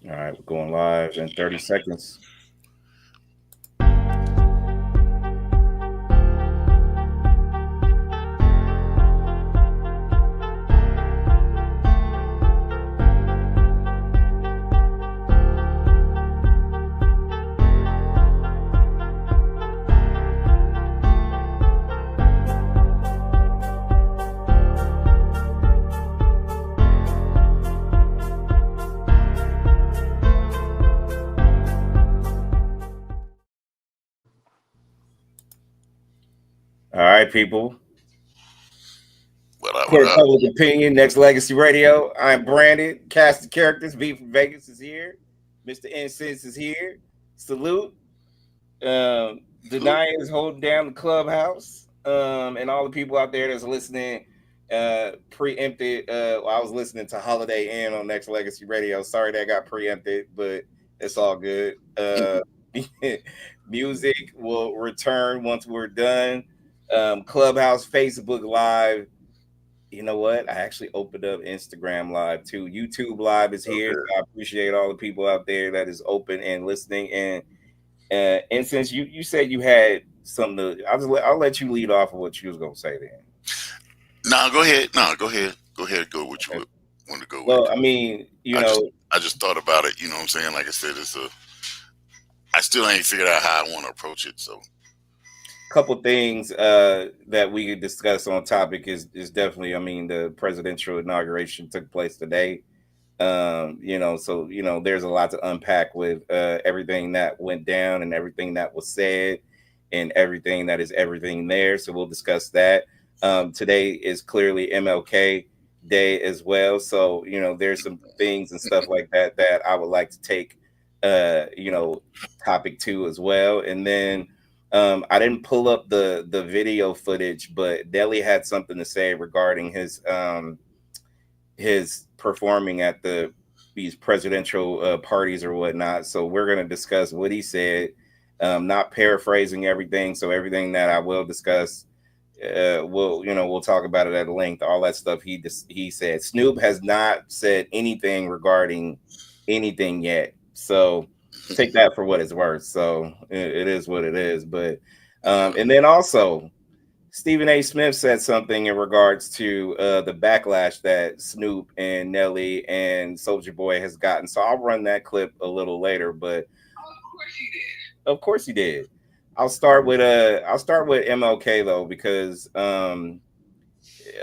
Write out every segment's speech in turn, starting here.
All right, we're going live in 30 seconds. All right, people. What up? Court Public Opinion, Nexxlegacy Radio. I'm Brandon. Cast of Characters. V from Vegas is here. Mr. Incense is here. Salute. Denia is holding down the clubhouse. And all the people out there that's listening preempted. I was listening to Holiday Inn on Nexxlegacy Radio. Sorry that got preempted, but it's all good. Music will return once we're done. Clubhouse, Facebook Live. You know what? I actually opened up Instagram Live too. YouTube Live is here. So I appreciate all the people out there that is open and listening. And since you said you had something to, I'll let you lead off of what you was gonna say then. No, go ahead. Go ahead. Go what you want to go with. Well, I mean, I just thought about it. You know what I'm saying? Like I said, I still ain't figured out how I want to approach it. So, couple things that we could discuss on topic is definitely, I mean, the presidential inauguration took place today. So there's a lot to unpack with everything that went down and everything that was said and everything that is everything there. So we'll discuss that. Today is clearly MLK Day as well. So, there's some things and stuff like that I would like to take, topic two as well. And then I didn't pull up the video footage, but Nelly had something to say regarding his performing at these presidential parties or whatnot. So we're going to discuss what he said, not paraphrasing everything. So everything that I will discuss, we'll talk about it at length. All that stuff he said. Snoop has not said anything regarding anything yet. So take that for what it's worth. So it is what it is. But and then also Stephen A. Smith said something in regards to the backlash that Snoop and Nelly and Soulja Boy has gotten. So I'll run that clip a little later. But of course he did. I'll start with MLK though, because a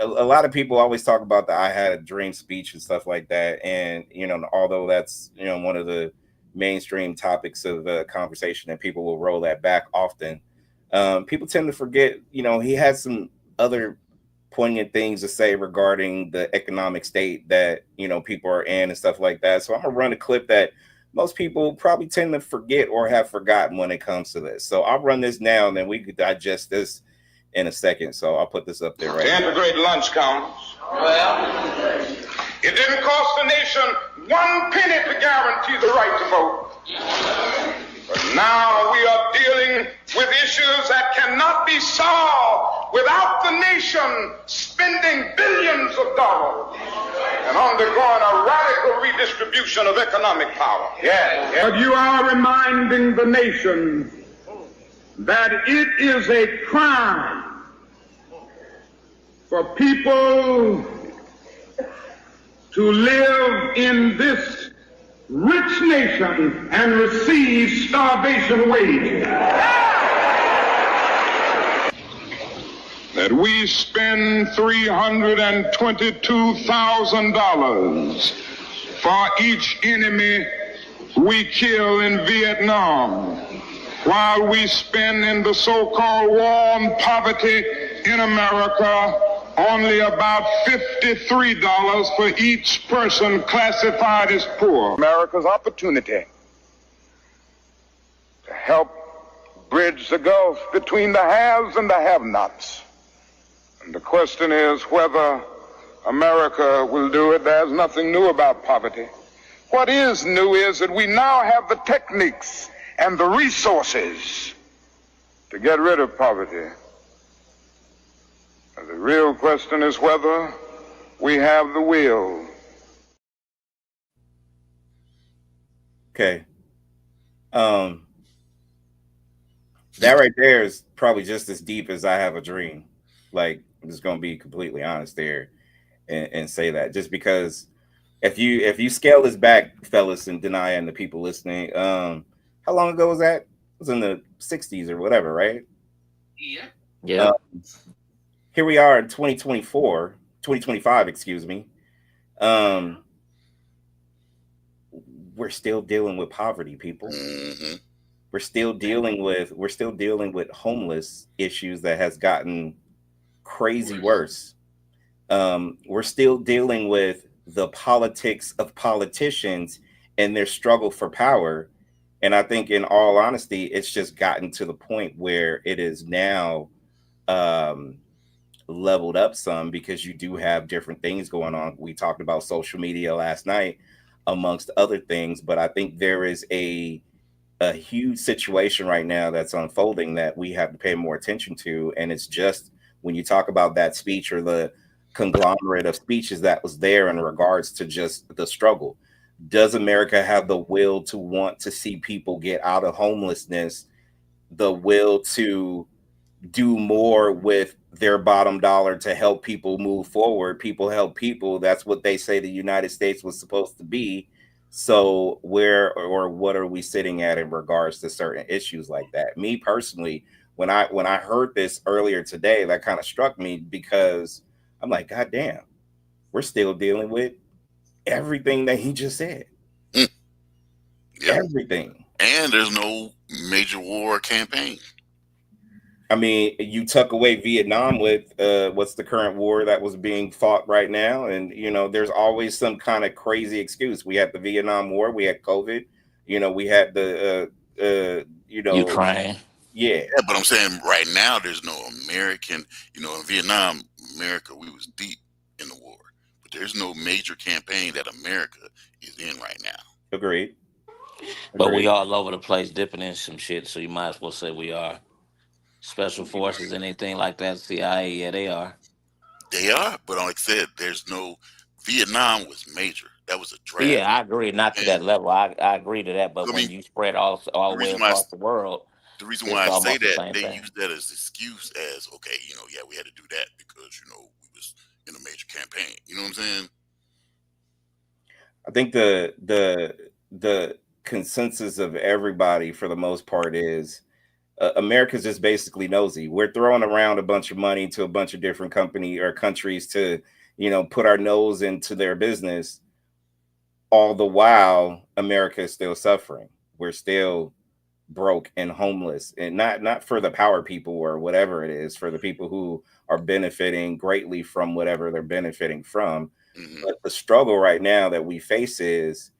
lot of people always talk about the "I had a dream" speech and stuff like that. And although that's one of the mainstream topics of conversation and people will roll that back often, people tend to forget he had some other poignant things to say regarding the economic state that people are in and stuff like that. So I'm gonna run a clip that most people probably tend to forget or have forgotten when it comes to this. So I'll run this now and then we could digest this in a second. So I'll put this up there right now. To integrate lunch counters. Well, it didn't cost the nation 1 penny to guarantee the right to vote. But now we are dealing with issues that cannot be solved without the nation spending billions of dollars and undergoing a radical redistribution of economic power. Yes. But you are reminding the nation that it is a crime for people to live in this rich nation and receive starvation wages. That we spend $322,000 for each enemy we kill in Vietnam, while we spend in the so-called war on poverty in America only about $53 for each person classified as poor. America's opportunity to help bridge the gulf between the haves and the have-nots. And the question is whether America will do it. There's nothing new about poverty. What is new is that we now have the techniques and the resources to get rid of poverty. The real question is whether we have the will. Okay. Um, that right there is probably just as deep as I have a dream. Like, I'm just gonna be completely honest there and say that just because if you scale this back, fellas and Denia and the people listening, how long ago was that? It was in the 60s or whatever, right? Yeah. Um, here we are in 2024, 2025, excuse me. Um, we're still dealing with poverty, people. Mm-hmm. We're still dealing with homeless issues that has gotten crazy worse. We're still dealing with the politics of politicians and their struggle for power. And I think, in all honesty, it's just gotten to the point where it is now um, leveled up some because you do have different things going on. We talked about social media last night, amongst other things, but I think there is a huge situation right now that's unfolding that we have to pay more attention to. And it's just when you talk about that speech or the conglomerate of speeches that was there in regards to just the struggle. Does America have the will to want to see people get out of homelessness, the will to do more with their bottom dollar to help people move forward? People help people. That's what they say the United States was supposed to be. So where or what are we sitting at in regards to certain issues like that? Me personally, when I heard this earlier today, that kind of struck me because I'm like, God damn, we're still dealing with everything that he just said. Mm. Yep. Everything. And there's no major war campaign. I mean, you tuck away Vietnam with what's the current war that was being fought right now, and there's always some kind of crazy excuse. We had the Vietnam War, we had COVID, we had the Ukraine. yeah, Yeah, but I'm saying right now there's no American. In Vietnam, America, we was deep in the war, but there's no major campaign that America is in right now. agreed, But we agreed. all over the place dipping in some shit, so you might as well say we are. Special forces, anything like that, CIA, yeah, they are. They are, but like I said, there's no. Vietnam was major. That was a draft, Yeah, I agree. Not to that and level. I agree to that. But I when mean you spread all the the way reason why across the world, the reason why it's I say almost the that same they thing. use that as excuse as okay, yeah, we had to do that because we was in a major campaign. You know what I'm saying? I think the consensus of everybody for the most part is America's just basically nosy. We're throwing around a bunch of money to a bunch of different company or countries to, put our nose into their business. All the while, America is still suffering. We're still broke and homeless, and not for the power people or whatever it is, for the people who are benefiting greatly from whatever they're benefiting from. Mm-hmm. But the struggle right now that we face is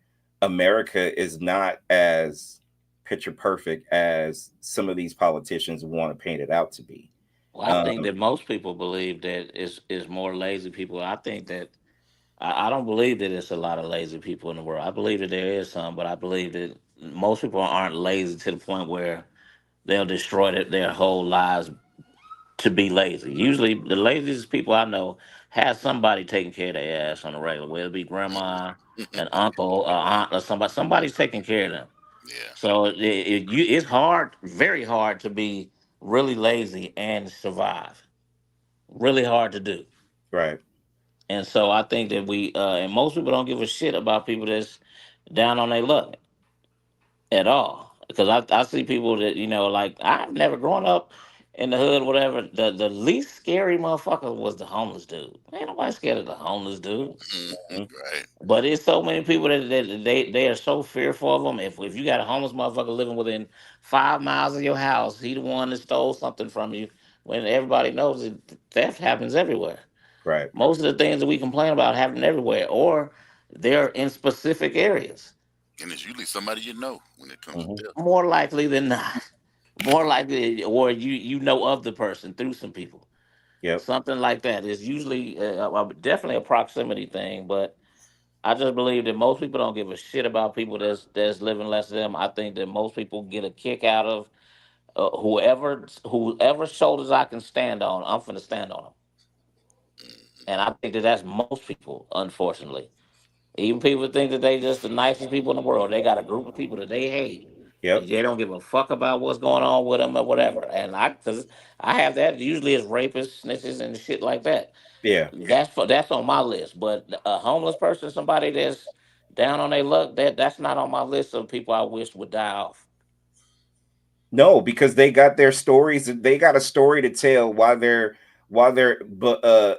America is not as picture perfect as some of these politicians want to paint it out to be. Well, I think Um, that most people believe that is more lazy people. I think that I don't believe that it's a lot of lazy people in the world. I believe that there is some, but I believe that most people aren't lazy to the point where they'll destroy their whole lives to be lazy. Usually, the laziest people I know have somebody taking care of their ass on the regular. Whether it be grandma, an uncle, aunt, or somebody. Somebody's taking care of them. Yeah. So it's hard, very hard to be really lazy and survive. Really hard to do. right. And so I think that and most people don't give a shit about people that's down on their luck at all. Because I see people that, like, I've never grown up in the hood, whatever. The least scary motherfucker was the homeless dude. Ain't nobody scared of the homeless dude. Mm-hmm. Mhm. Right. But it's so many people that they are so fearful of them. If you got a homeless motherfucker living within 5 miles of your house, he the one that stole something from you. When everybody knows that theft happens everywhere. Right. Most of the things that we complain about happen everywhere, or they're in specific areas. And it's usually somebody when it comes Hmm. to death. More likely than not. More likely, or you know of the person through some people. Yep. Something like that is usually definitely a proximity thing, but I just believe that most people don't give a shit about people that's living less than them. I think that most people get a kick out of whoever shoulders I can stand on. I'm finna stand on them, Mm-hmm. and I think that that's most people, unfortunately. Even people think that they just the nicest people in the world. They got a group of people that they hate. Yep. They don't give a fuck about what's going on with them or whatever. And because I have that, usually it's rapists, snitches, and shit like that. Yeah. That's on my list. But a homeless person, somebody that's down on their luck, that's not on my list of people I wish would die off. No, because they got their stories. They got a story to tell while they're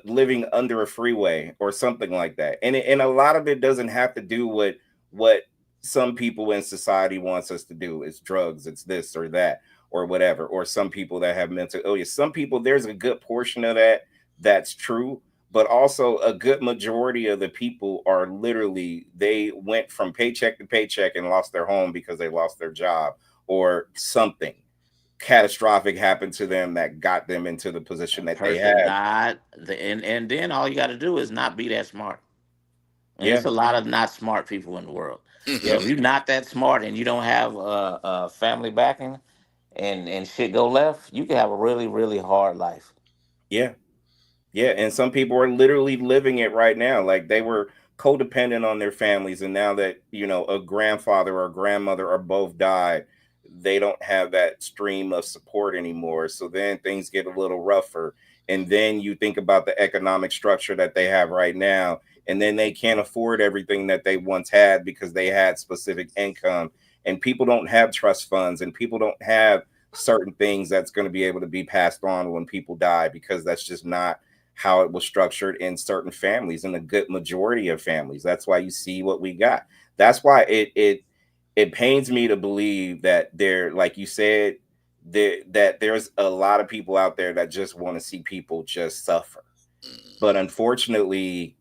living under a freeway or something like that. And a lot of it doesn't have to do with what some people in society wants us to do. It's drugs, it's this or that or whatever. Or some people that have mental illness. Some people, there's a good portion of that that's true, but also a good majority of the people are literally, they went from paycheck to paycheck and lost their home because they lost their job or something catastrophic happened to them that got them into the position A that they person have. died, and then all you got to do is not be that smart. And Yeah, it's a lot of not smart people in the world. So yep, if you're not that smart and you don't have a family backing, and shit go left, you can have a really really hard life. yeah, yeah. And some people are literally living it right now. Like they were codependent on their families, and now that a grandfather or a grandmother or both died, they don't have that stream of support anymore. So then things get a little rougher. And then you think about the economic structure that they have right now, and then they can't afford everything that they once had because they had specific income. And people don't have trust funds, and people don't have certain things that's going to be able to be passed on when people die, because that's just not how it was structured in certain families, in a good majority of families. That's why you see what we got. That's why it pains me to believe that there, like you said, that there's a lot of people out there that just want to see people just suffer. But unfortunately,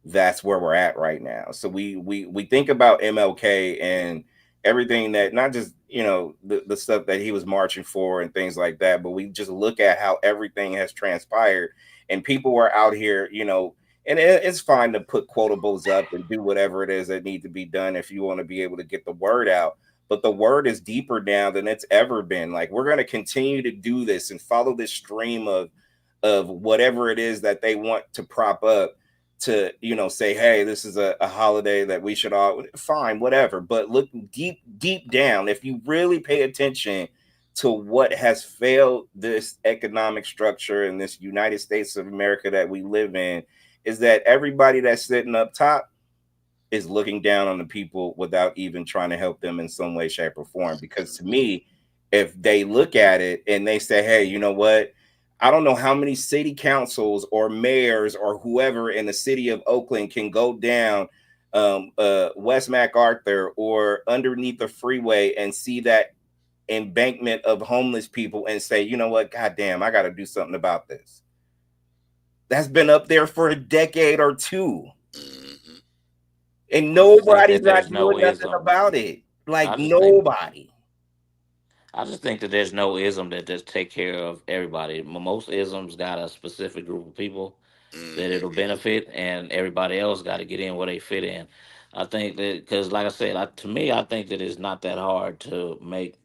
that's where we're at right now. So we think about MLK and everything, that not just the stuff that he was marching for and things like that, but we just look at how everything has transpired, and people were out here, and it's fine to put quotables up and do whatever it is that need to be done if you want to be able to get the word out. But the word is deeper now than it's ever been. Like, we're going to continue to do this and follow this stream of whatever it is that they want to prop up, to say, hey, this is a holiday that we should all, fine, whatever. But look deep down, if you really pay attention to what has failed this economic structure in this United States of America that we live in, is that everybody that's sitting up top is looking down on the people without even trying to help them in some way, shape, or form. Because to me, if they look at it and they say, hey, you know what? I don't know how many city councils or mayors or whoever in the city of Oakland can go down West MacArthur or underneath the freeway and see that embankment of homeless people and say, you know what? God damn, I got to do something about this. That's been up there for a decade or two. And I just think nobody's that not there's no doing nothing ism. about it. Like, I just think nobody. I just think that there's no ism that just take care of everybody. Most isms got a specific group of people that it'll benefit, and everybody else got to get in where they fit in. I think that because, like I said, to me, I think that it's not that hard to make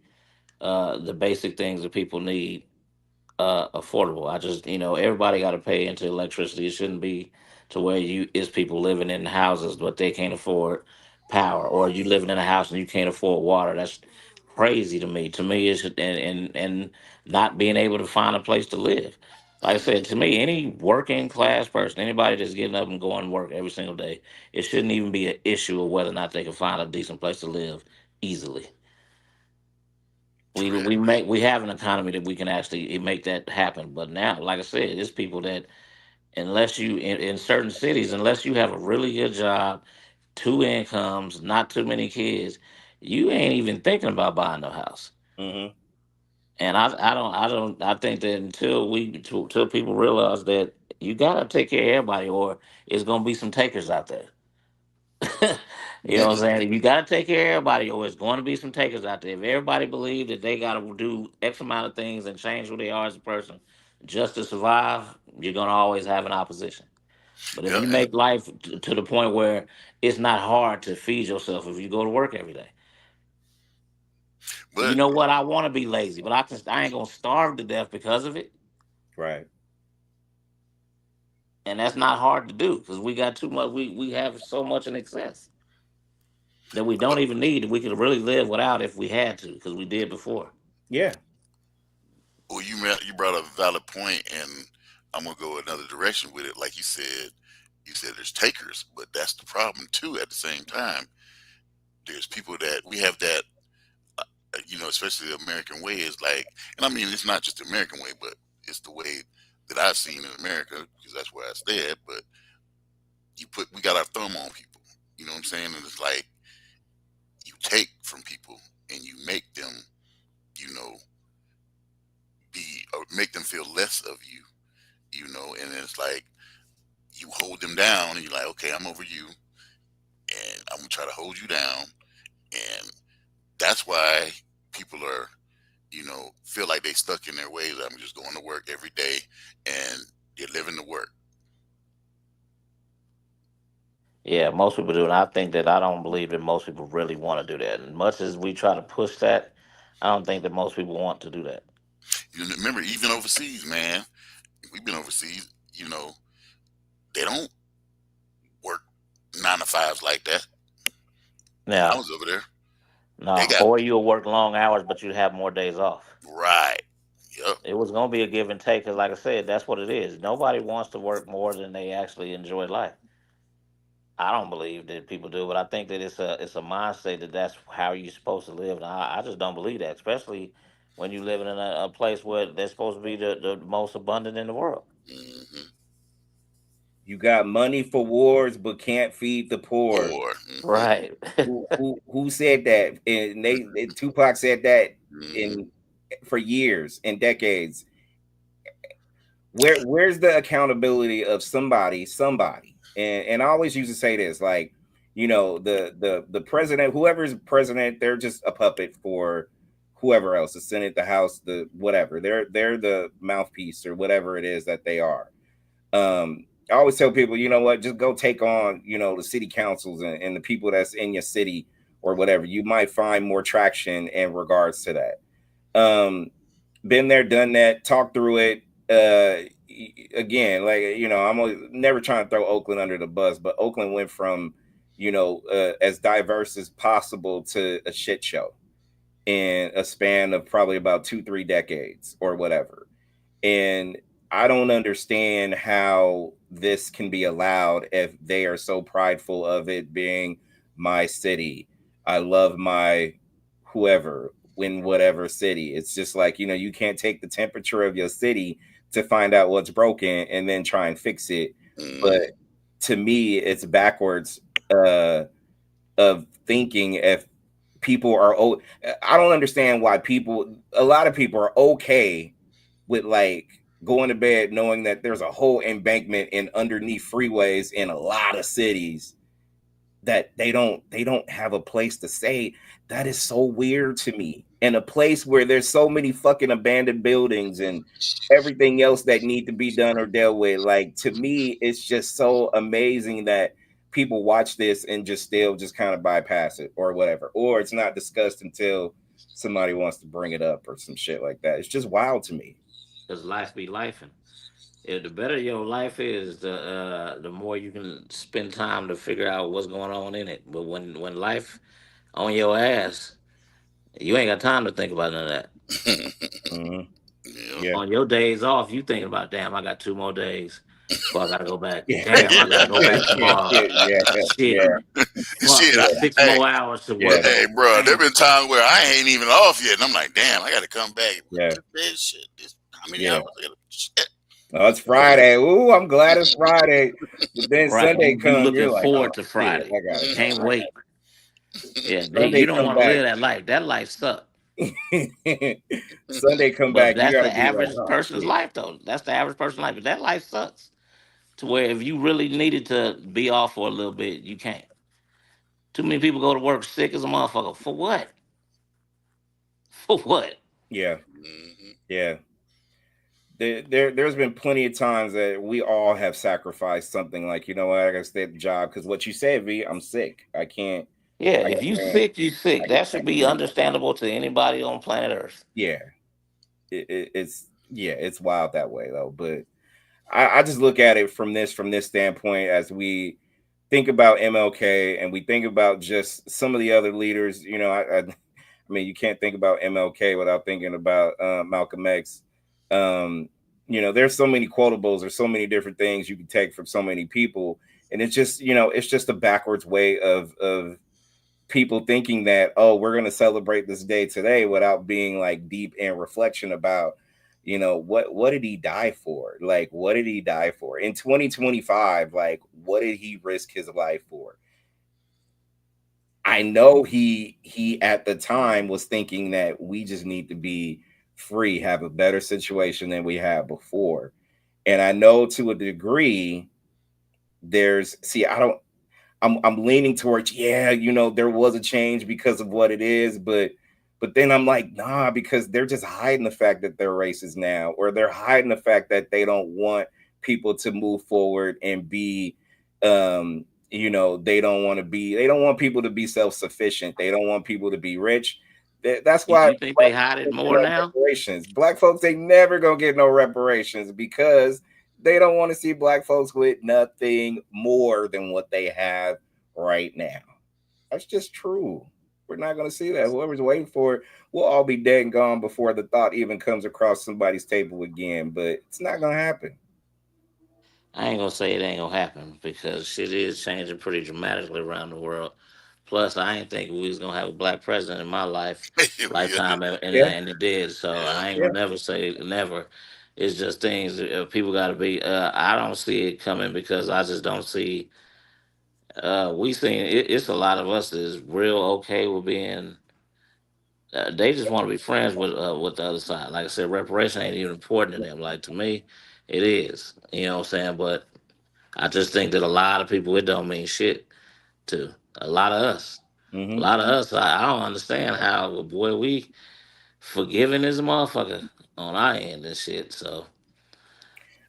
the basic things that people need affordable. I just, everybody got to pay into electricity. It shouldn't be to where it's people living in houses but they can't afford power, or you living in a house and you can't afford water. That's crazy to me. To me, it's and not being able to find a place to live. Like I said, to me, any working class person, anybody that's getting up and going to work every single day, it shouldn't even be an issue of whether or not they can find a decent place to live easily. We Correct. we have an economy that we can actually make that happen. But now, like I said, it's people that, unless you in certain cities, unless you have a really good job, two incomes, not too many kids, you ain't even thinking about buying no house. Hmm. And I think that until people realize that you gotta take care of everybody, or it's gonna be some takers out there. You know what I'm saying? You gotta take care of everybody, or it's going to be some takers out there. If everybody believes that they gotta do X amount of things and change who they are as a person just to survive, you're gonna always have an opposition. But if Yeah, you and, make life to the point where it's not hard to feed yourself if you go to work every day. You but know what? I want to be lazy, but I ain't gonna starve to death because of it. Right. And that's not hard to do because we got too much. We have so much in excess that we don't even need. We could really live without if we had to because we did before. Yeah. Well, you brought up a valid point, and I'm gonna go another direction with it. Like you said there's takers, but that's the problem too. At the same time, there's people that we have that, especially the American way is like, and I mean it's not just the American way, but it's the way that I've seen in America because that's where I stay at. But we got our thumb on people. You know what I'm saying? And it's like you take from people and you make them, you know, be or make them feel less of you, and it's like you hold them down and you're like, okay, I'm over you and I'm gonna try to hold you down. And that's why people are, feel like they stuck in their ways. I'm just going to work every day and they're living to work. Yeah, most people do, and I don't believe that most people really want to do that. And much as we try to push that, I don't think that most people want to do that. Remember, even overseas, man, we've been overseas, they don't work 9 to 5s like that. When I Now, was over there, they no, got or you'll work long hours, but you'd have more days off. right. Yep. It was going to be a give and take, because like I said, that's what it is. Nobody wants to work more than they actually enjoy life. I don't believe that people do, but I think that it's a mindset that that's how you're supposed to live. And I just don't believe that, especially when you're living in a place where they're supposed to be the most abundant in the world. Mm-hmm. You got money for wars, but can't feed the poor. Or mm-hmm. Right. Who said that? And Tupac said that Mm-hmm. in for years and decades. Where's the accountability of somebody? And I always used to say this, like, the president, whoever's president, they're just a puppet for whoever else, the Senate, the House, the whatever. They're the mouthpiece or whatever it is that they are. I always tell people, you know what, just go take on, the city councils and the people that's in your city or whatever. You might find more traction in regards to that. Been there, done that, talked through it. Again, like, I'm never trying to throw Oakland under the bus, but Oakland went from, as diverse as possible to a shit show in a span of probably about 2-3 decades or whatever. And I don't understand how this can be allowed if they are so prideful of it being my city. I love my whoever in whatever city. It's just like, you can't take the temperature of your city to find out what's broken and then try and fix it. Mm-hmm. But to me, it's backwards of thinking. If people are, I don't understand why a lot of people are okay with like going to bed knowing that there's a whole embankment in underneath freeways in a lot of cities that they don't have a place to stay. That is so weird to me. In a place where there's so many fucking abandoned buildings and everything else that need to be done or dealt with. Like, to me, it's just so amazing that people watch this and just still just kind of bypass it or whatever, or it's not discussed until somebody wants to bring it up or some shit like that. It's just wild to me. Because life be lifing. If the better your life is, the more you can spend time to figure out what's going on in it. But when life on your ass, you ain't got time to think about none of that. Mm-hmm. Yeah. On your days off, you thinking about, damn, I got 2 more days before I gotta go back. Damn, I gotta go back tomorrow. Shit. Fuck, Shit, got 6 hey, more hours to work. Hey, bro, there been times where I ain't even off yet, and I'm like, damn, I got to come back. Yeah. This shit. How many hours? Shit. Oh, it's Friday. Ooh, I'm glad it's Friday. But then Right. Sunday comes, You looking you're like, forward oh, to Friday. shit, I got it. Can't wait. Yeah, Sunday you don't come want to back. live that life. That life sucks. Sunday come But back. that's You gotta the be average like, oh, person's shit. life, though. That's the average person's life. But that life sucks. To where if you really needed to be off for a little bit, you can't. Too many people go to work sick as a motherfucker. For what? For what? Yeah. Mm-hmm. Yeah. There's been plenty of times that we all have sacrificed something, like, you know what, I gotta stay at the job because what you said, V, I'm sick. I can't. Yeah, I if you can't. sick, you sick. That should be understandable to anybody on planet Earth. Yeah. It's wild that way though. But I just look at it from this standpoint as we think about MLK and we think about just some of the other leaders. You know, I mean, you can't think about MLK without thinking about Malcolm X. You know, there's so many quotables, there's so many different things you can take from so many people, and it's just, you know, it's just a backwards way of people thinking that, oh, we're going to celebrate this day today without being like deep in reflection about, you know, what did he die for? Like, what did he die for in 2025? Like, what did he risk his life for? I know he at the time was thinking that we just need to be free, have a better situation than we had before. And I know to a degree I'm leaning towards, yeah, you know, there was a change because of what it is, but then I'm like, nah, because they're just hiding the fact that they're racist now, or they're hiding the fact that they don't want people to move forward and be, you know, they don't want people to be self-sufficient. They don't want people to be rich. That's why You think they hide it more now? reparations. Black folks, they never gonna get no reparations because they don't want to see black folks with nothing more than what they have right now. That's just true. We're not going to see that. Whoever's waiting for it will all be dead and gone before the thought even comes across somebody's table again. But it's not going to happen. I ain't gonna say it ain't gonna happen because shit is changing pretty dramatically around the world. Plus, I ain't think we was gonna have a black president in my Yeah, lifetime, Yeah, and it did. So yeah. I ain't yeah. gonna never say never. It's just things people got to be. I don't see it coming because I just don't see. We seen it's a lot of us that is real okay with being. They just want to be friends with the other side. Like I said, reparation ain't even important to them. Like to me, it is. You know what I'm saying? But I just think that a lot of people it don't mean shit to. A lot of us. A Mm-hmm. lot of us, I don't understand how boy we forgiving this motherfucker on our end and shit. So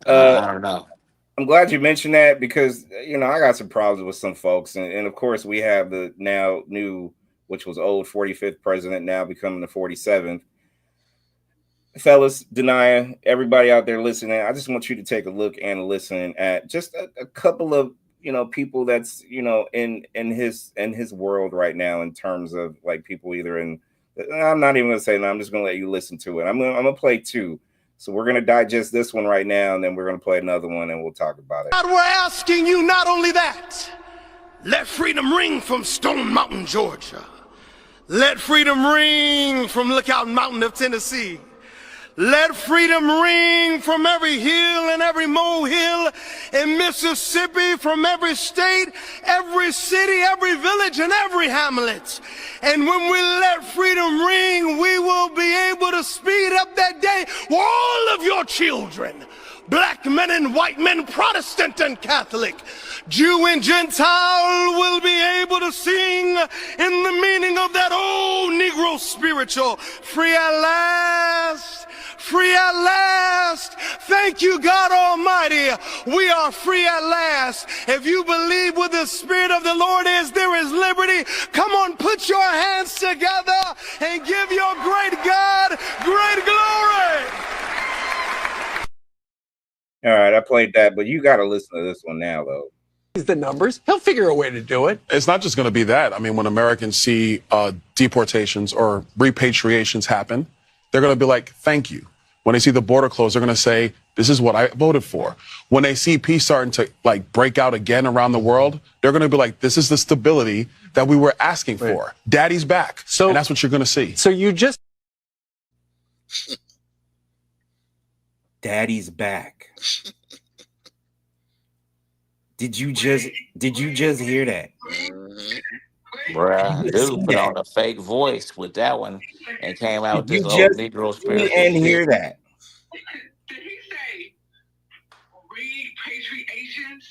Uh, I don't know. I'm glad you mentioned that because, you know, I got some problems with some folks. And of course, we have the now new, which was old 45th president, now becoming the 47th. Fellas, Denia, everybody out there listening, I just want you to take a look and listen at just a couple of, you know, people that's, you know, in his world right now in terms of like people either in, I'm not even gonna say no, I'm just gonna let you listen to it. I'm gonna play two. So we're gonna digest this one right now, and then we're gonna play another one and we'll talk about it. God, we're asking you not only that, let freedom ring from Stone Mountain, Georgia. Let freedom ring from Lookout Mountain of Tennessee. Let freedom ring from every hill and every molehill in Mississippi, from every state, every city, every village, and every hamlet. And when we let freedom ring, we will be able to speed up that day for all of your children. Black men and white men, Protestant and Catholic, Jew and Gentile will be able to sing in the meaning of that old Negro spiritual. Free at last, free at last. Thank you, God Almighty. We are free at last. If you believe where the Spirit of the Lord is, there is liberty. Come on, put your hands together and give your great God great glory. All right, I played that, but you got to listen to this one now, though. The numbers. He'll figure a way to do it. It's not just going to be that. I mean, when Americans see deportations or repatriations happen, they're going to be like, thank you. When they see the border closed, they're going to say, this is what I voted for. When they see peace starting to like break out again around the world, they're going to be like, this is the stability that we were asking for. Daddy's back. So, and that's what you're going to see. So you just... Daddy's back. Did you just hear that? Bruh, Listen dude put that. on a fake voice with that one and came out with Did this you old just Negro see spiritual and shit. hear that? Did he say repatriations?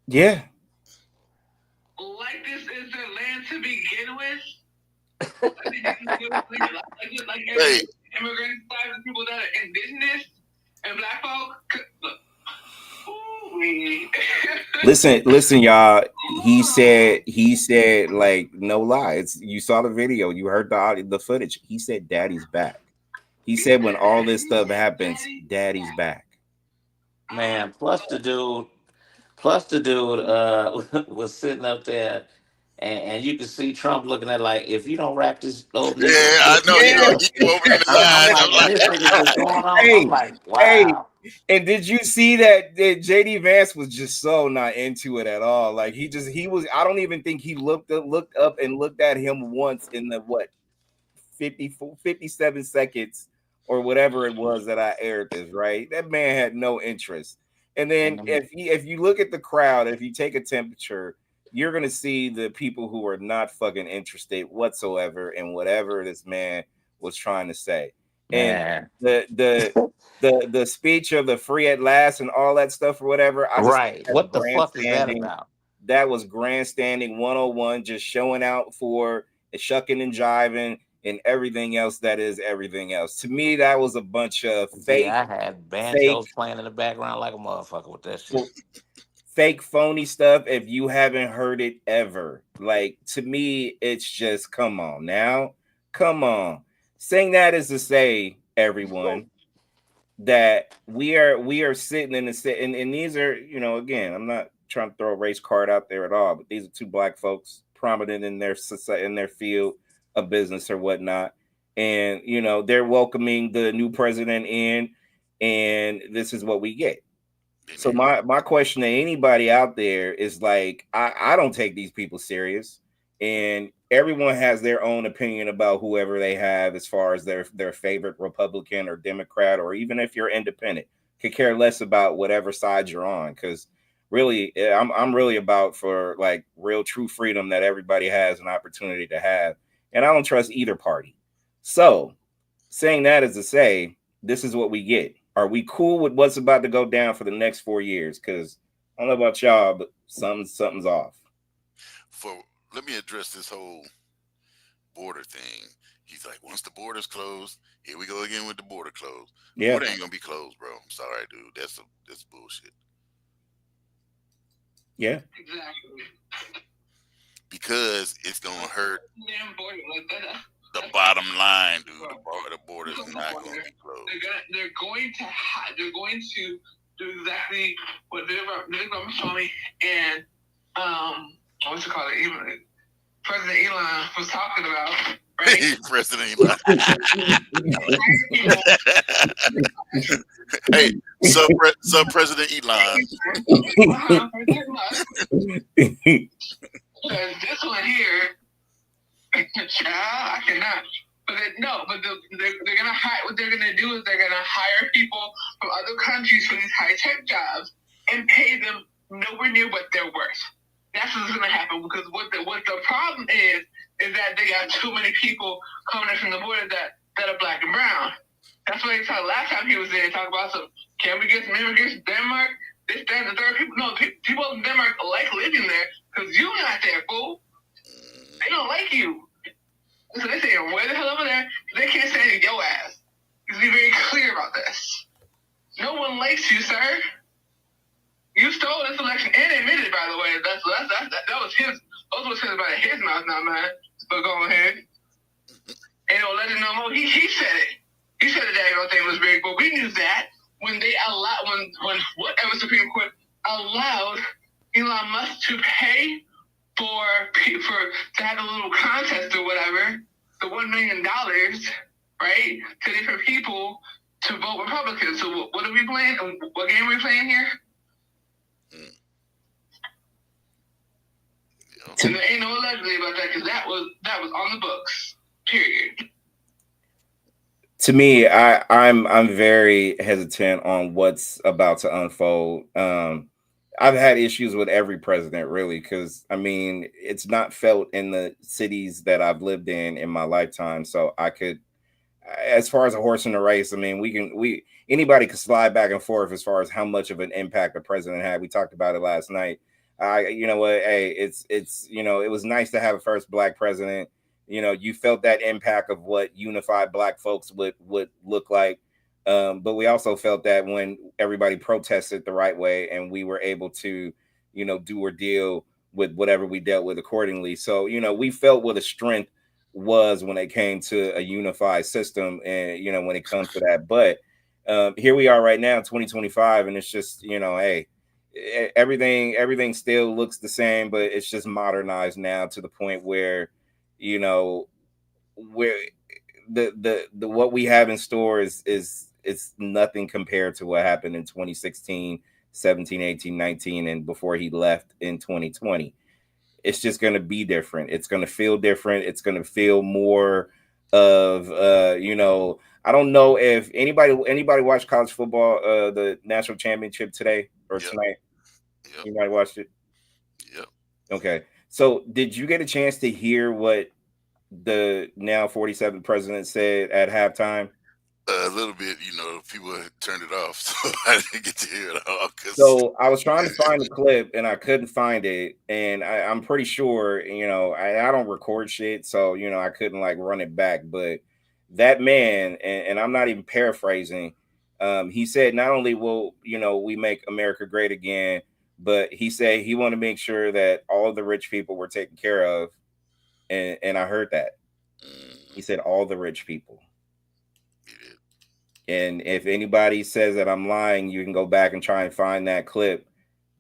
Yeah. Like this is their land to begin with? like Hey. immigrants, people that are indigenous and black folk. Listen, y'all. He said, like, no lie. You saw the video, you heard the footage. He said, "Daddy's back." He said, when all this stuff happens, Daddy's back. Man, plus the dude was sitting up there, and you can see Trump looking at like, if you don't wrap this old Yeah, nigga, I know Yeah. he go over in the I'm lines. like, I'm and like, this nigga just going on. Hey, I'm like, hey, wow. and did you see that JD Vance was just so not into it at all? Like he was. I don't even think he looked up and looked at him once in the 57 seconds or whatever it was that I aired this, right? That man had no interest. And then Mhm. if you look at the crowd, if you take a temperature, you're gonna see the people who are not fucking interested whatsoever in whatever this man was trying to say. And Man, the speech of the free at last and all that stuff or whatever, I just think right? that's What the fuck is that grandstanding. about? That was grandstanding 101, just showing out for shucking and jiving and everything else that is everything else. To me, that was a bunch of Yeah, fake, I had fake, banjos playing in the background like a motherfucker with that shit. fake, phony stuff. If you haven't heard it ever, like to me, it's just come on now, come on. Saying that is to say, everyone, that we are sitting in the sit and these are, again, I'm not trying to throw a race card out there at all, but these are two black folks prominent in their society, in their field of business or whatnot, and they're welcoming the new president in, and this is what we get. So my question to anybody out there is like, I don't take these people serious, and everyone has their own opinion about whoever they have as far as their favorite Republican or Democrat, or even if you're independent, could care less about whatever side you're on, because really I'm really about for like real true freedom that everybody has an opportunity to have, and I don't trust either party. So saying that is to say, this is what we get. Are we cool with what's about to go down for the next 4 years? Because I don't know about y'all, but something's off. let me address this whole border thing. He's like, once the border's closed, here we go again with the border closed. Yeah. Border ain't gonna be closed, bro. I'm sorry, dude. That's bullshit. Yeah. Exactly. Because it's gonna hurt Damn border like that. the bottom line, dude. The border's not gonna be closed. They're going to do exactly what they're Tommy and what's it called? Even President Elon was talking about. Right? President Elon. Hey, sub President Elon. This one here, I cannot. But they're gonna hire. What they're gonna do is they're gonna hire people from other countries for these high tech jobs and pay them nowhere near what they're worth. That's what's gonna happen, because what the problem is that they got too many people coming in from the border that are black and brown. That's why they talked last time he was there. Talk about can we get some immigrants from Denmark? This, that, and the third. People in Denmark like living there because you're not there, fool. They don't like you. So they say, where the hell over there? They can't stand your ass. Let's be very clear about this. No one likes you, sir. You stole this election and admitted it, by the way. That was his. Those were said about his mouth, not mine. But go ahead. And let it know more. He said it. He said the daggone thing was rigged, but we knew that when they allowed, when whatever Supreme Court allowed Elon Musk to pay to have a little contest or whatever, the $1 million, right, to different people to vote Republican. So what are we playing? What game are we playing here? And there ain't no allegedly about that, because that was on the books. Period. To me, I'm very hesitant on what's about to unfold. I've had issues with every president, really, because I mean, it's not felt in the cities that I've lived in my lifetime. So I could, as far as a horse in the race, I mean, anybody could slide back and forth as far as how much of an impact the president had. We talked about it last night. You know what? Hey, it's it was nice to have a first black president. You felt that impact of what unified black folks would look like. But we also felt that when everybody protested the right way and we were able to, do or deal with whatever we dealt with accordingly. So, we felt what the strength was when it came to a unified system and, when it comes to that. But here we are right now, 2025, and it's just, hey, everything still looks the same, but it's just modernized now to the point where, where the what we have in store is it's nothing compared to what happened in 2016, 17, 18, 19, and before he left in 2020. It's just going to be different. It's going to feel different. It's going to feel more of I don't know if anybody watched college football, the national championship today or tonight. Yep. Anybody watched it? Yep. Okay. So did you get a chance to hear what the now 47th president said at halftime? A little bit, people had turned it off, so I didn't get to hear it all. So I was trying to find the clip and I couldn't find it, and I'm pretty sure, I don't record shit, so I couldn't like run it back. But that man, and I'm not even paraphrasing, he said not only will we make America great again, but he said he wanted to make sure that all of the rich people were taken care of, and I heard that. He said all the rich people. And if anybody says that I'm lying, you can go back and try and find that clip,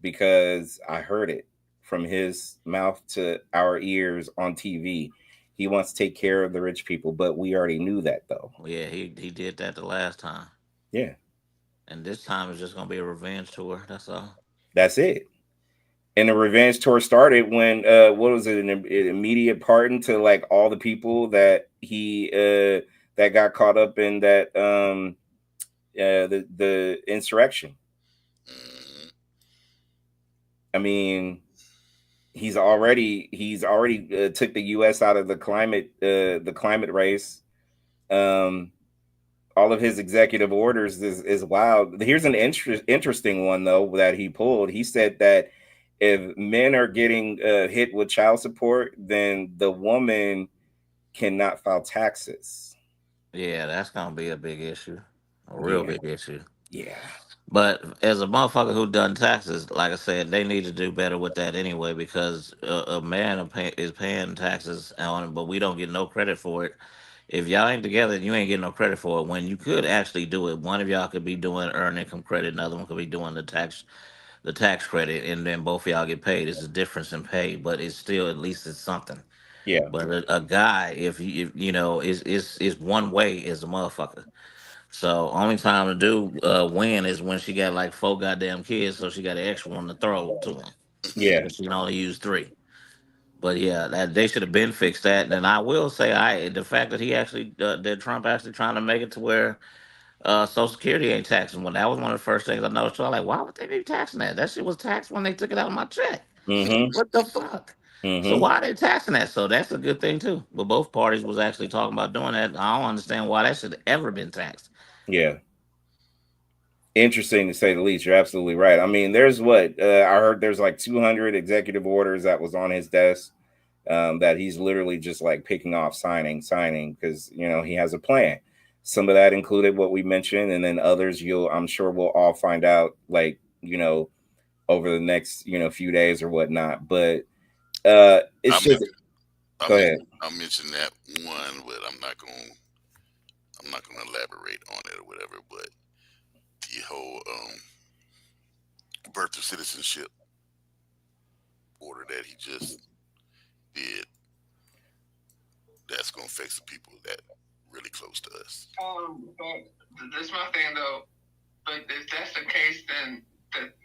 because I heard it from his mouth to our ears on TV. He wants to take care of the rich people, but we already knew that, though. Yeah, he did that the last time. Yeah. And this time it's just going to be a revenge tour. That's all. That's it. And the revenge tour started when, what was it, an immediate pardon to like all the people that he that got caught up in that the insurrection. I mean, he's already took the U.S. out of the climate race. All of his executive orders is wild. Here's an interesting one though that he pulled. He said that if men are getting hit with child support, then the woman cannot file taxes. Yeah, that's gonna be a big issue, a real big issue. Yeah. But as a motherfucker who done taxes, like I said, they need to do better with that anyway, because a man is paying taxes on it, but we don't get no credit for it. If y'all ain't together, you ain't getting no credit for it. When you could actually do it, one of y'all could be doing earned income credit, another one could be doing the tax credit, and then both of y'all get paid. It's a difference in pay, but it's still, at least it's something. Yeah. But a guy, if is one way as a motherfucker. So only time to do win is when she got like 4 goddamn kids, so she got an extra one to throw to him. Yeah. She can only use 3. But yeah, that they should have been fixed that. And I will say, the fact that he actually that Trump actually trying to make it to where Social Security ain't taxing. Well, that was one of the first things I noticed. So I was like, why would they be taxing that? That shit was taxed when they took it out of my check. Mm-hmm. What the fuck? Mm-hmm. So why are they taxing that? So that's a good thing too. But both parties was actually talking about doing that. I don't understand why that should have ever been taxed. Yeah. Interesting to say the least. You're absolutely right. I mean, there's I heard there's like 200 executive orders that was on his desk that he's literally just like picking off, signing, because he has a plan. Some of that included what we mentioned, and then others I'm sure we'll all find out like over the next few days or whatnot. But it's just go ahead. I'll mention that one, but I'm not gonna elaborate on it or whatever. But the whole birth of citizenship order that he just did, that's gonna affect some people that really close to us. But that's my thing though. But if that's the case, then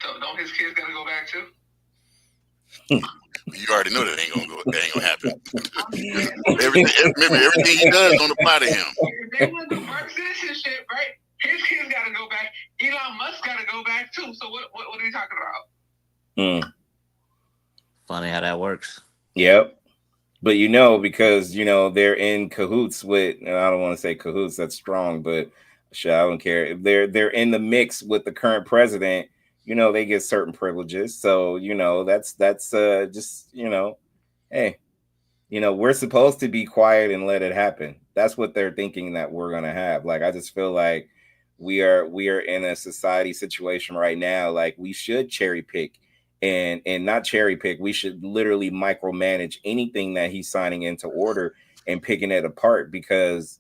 don't his kids gotta go back too? You already know that ain't gonna happen. Remember, everything he does don't apply to him. If they want the birth citizenship, right? His kids gotta go back. Elon Musk gotta go back too. So what are you talking about? Funny how that works. Yep. But because they're in cahoots with, and I don't want to say cahoots, that's strong, but shit, I don't care. If they're in the mix with the current president, they get certain privileges. So, that's just, hey, we're supposed to be quiet and let it happen. That's what they're thinking that we're gonna have. Like, I just feel like we are in a society situation right now. Like, we should cherry pick and not cherry pick. We should literally micromanage anything that he's signing into order and picking it apart, because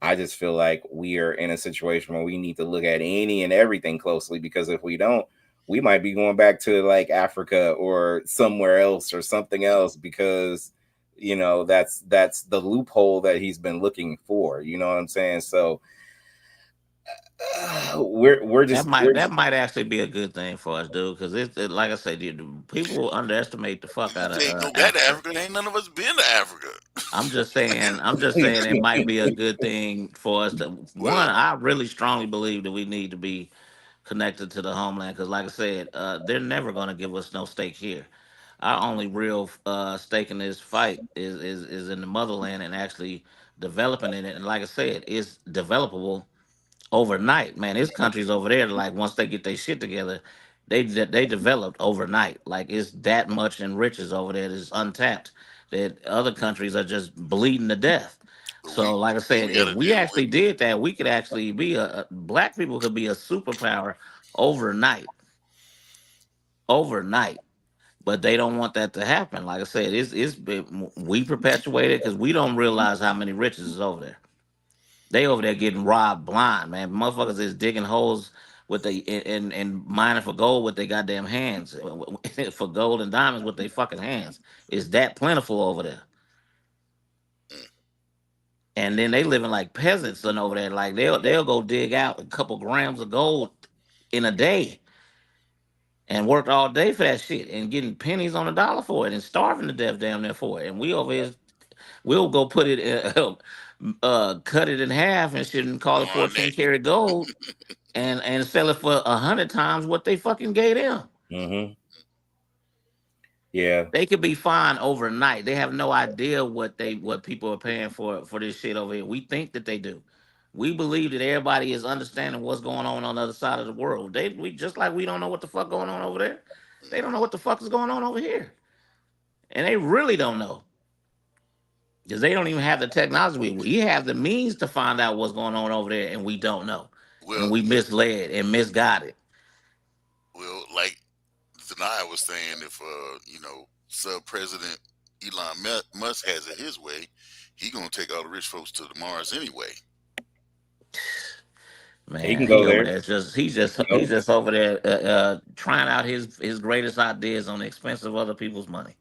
I just feel like we are in a situation where we need to look at any and everything closely, because if we don't, we might be going back to like Africa or somewhere else or something else, because that's the loophole that he's been looking for. You know what I'm saying? So That might actually be a good thing for us, dude. Because like I said, people underestimate the fuck out If of they ain't go back to Africa. Africa, ain't none of us been to Africa. I'm just saying it might be a good thing for us to. One, Well, I really strongly believe that we need to be connected to the homeland because, like I said, they're never going to give us no stake here. Our only real stake in this fight is in the motherland and actually developing it. And like I said, it's developable overnight. Man, there's countries over there that, like, once they get their shit together, they developed overnight. Like, it's that much in riches over there that's untapped that other countries are just bleeding to death. but So, like I said, we got if to we deal with. actually did that, we could actually be black people could be a superpower overnight. Overnight. But they don't want that to happen. Like I said, we perpetuate it because we don't realize how many riches is over there. They over there getting robbed blind, man. Motherfuckers is digging holes with they and mining for gold with their goddamn hands, for gold and diamonds with their fucking hands. It's that plentiful over there. And then they living like peasants and over there. Like they'll go dig out a couple grams of gold in a day and work all day for that shit and getting pennies on a dollar for it and starving to death damn near for it. And we over here, we'll go put it, cut it in half and shit and call On it our 14 neck. karat gold and sell it for 100 times what they fucking gave them. Mm-hmm. Yeah. They could be fine overnight. They have no idea what people are paying for this shit over here. We think that they do. We believe that everybody is understanding what's going on the other side of the world. We just like we don't know what the fuck going on over there. They don't know what the fuck is going on over here, and they really don't know because they don't even have the technology. We have the means to find out what's going on over there, and we don't know, and Well, we misled and misguided. like Zanaya was saying, if sub president Elon Musk has it his way, he gonna take all the rich folks to the Mars anyway. He can Man, go he over there. there He can he's go. just over there trying out his greatest ideas on the expense of other people's money.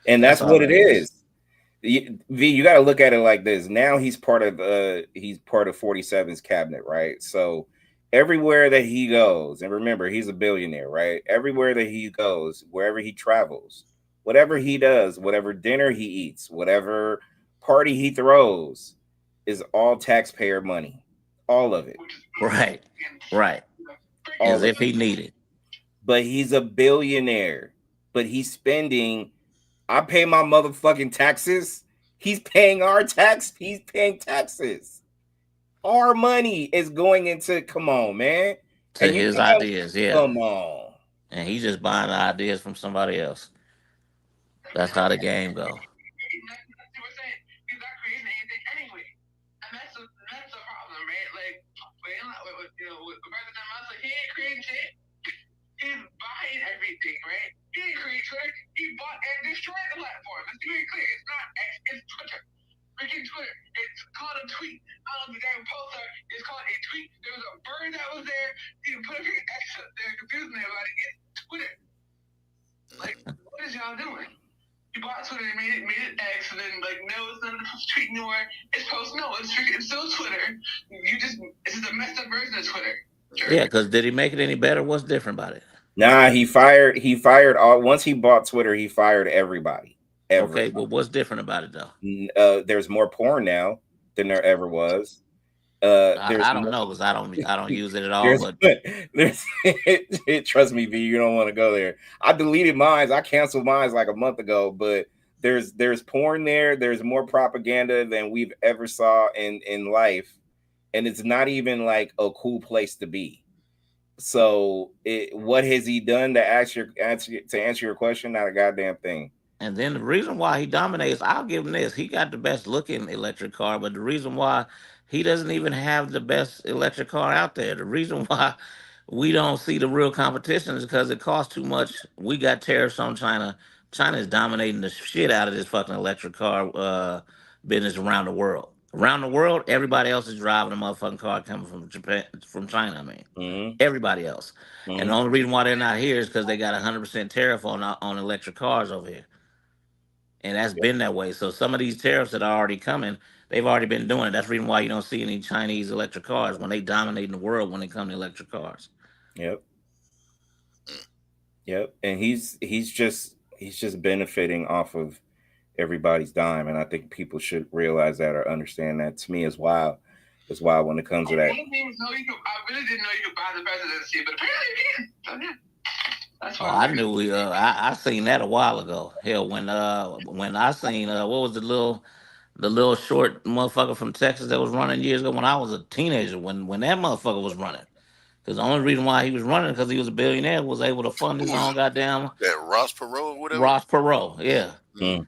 And That's that's all what that it is. is. You got to look at it like this. Now he's part of 47's cabinet, right? So everywhere that he goes, and remember, he's a billionaire, right? Everywhere that he goes, wherever he travels, whatever he does, whatever dinner he eats, whatever party he throws, is all taxpayer money. All of it. Right, right. All As of if it. he needed. But he's a billionaire. But he's spending. I pay my motherfucking taxes. He's paying our tax. He's paying taxes. Our money is going into. Come on, man. To And you his can't. ideas, yeah. Come on. And he's just buying the ideas from somebody else. That's how the game go. He's not creating anything anyway. And that's the problem, right? Like, with President Musk, he ain't creating shit. He's buying everything, right? He didn't create Twitter. He bought and destroyed the platform. Let's be very clear. It's not X, it's Twitter. Freaking Twitter. It's called a tweet. I don't know the damn poster. It's called a tweet. There was a bird that was there. You can put a freaking X up there, confusing everybody. It's Twitter. Like, what is y'all doing? You bought Twitter and made it X, and then like, no, it's not a tweet anymore. It's post. No, it's still Twitter. It's just a messed up version of Twitter. Sure. Yeah, because did he make it any better? What's different about it? Nah, he fired all. Once he bought Twitter, he fired everybody. Okay, well, what's different about it though? There's more porn now than there ever was. I don't know because I don't use it at all. But trust me, V, you don't want to go there. I deleted mine. I canceled mine like a month ago. But there's porn there. There's more propaganda than we've ever saw in life, and it's not even like a cool place to be. So, what has he done to answer your question? Not a goddamn thing. and then the reason why he dominates, I'll give him this. He got the best looking electric car, but the reason why he doesn't even have the best electric car out there, the reason why we don't see the real competition is because it costs too much. We got tariffs on China. China is dominating the shit out of this fucking electric car business around the world. Around the world, everybody else is driving a motherfucking car coming from Japan, from China. I mean, Mm-hmm. everybody else. And the Mm-hmm. only reason why they're not here is because they got 100% tariff on electric cars over here, and that's Yep. been that way. So some of these tariffs that are already coming, they've already been doing it. That's the reason why you don't see any Chinese electric cars when they dominate in the world when it comes to electric cars. Yep. Yep. And he's just benefiting off of everybody's dime, and I think people should realize that or understand that. To me, is wild. It's wild when it comes to that. I really didn't know you could buy the presidency, but apparently you can. So, yeah. That's Oh, I knew I seen that a while ago. Hell, when I seen what was the little short motherfucker from Texas that was running years ago when I was a teenager when that motherfucker was running. Because the only reason why he was running because he was a billionaire was able to fund his own goddamn That Ross Perot or whatever. Ross Perot. Yeah. Mm. Okay.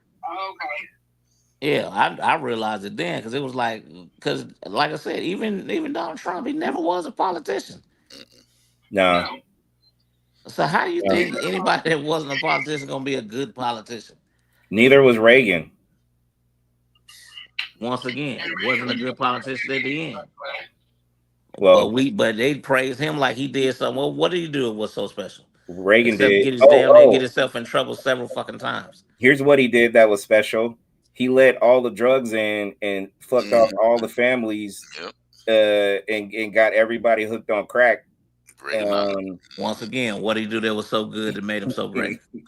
Yeah, I realized it then because it was like I said, even Donald Trump, he never was a politician. No. So how do you think anybody that wasn't a politician gonna be a good politician? Neither was Reagan. Once again, wasn't a good politician at the end. Well, but they praised him like he did something. Well, what did he do? It was so special. Reagan Except did. get his damn and get himself in trouble several fucking times. Here's what he did that was special. He let all the drugs in and fucked off all the families, and got everybody hooked on crack. Once again, what did he do that was so good that made him so great? That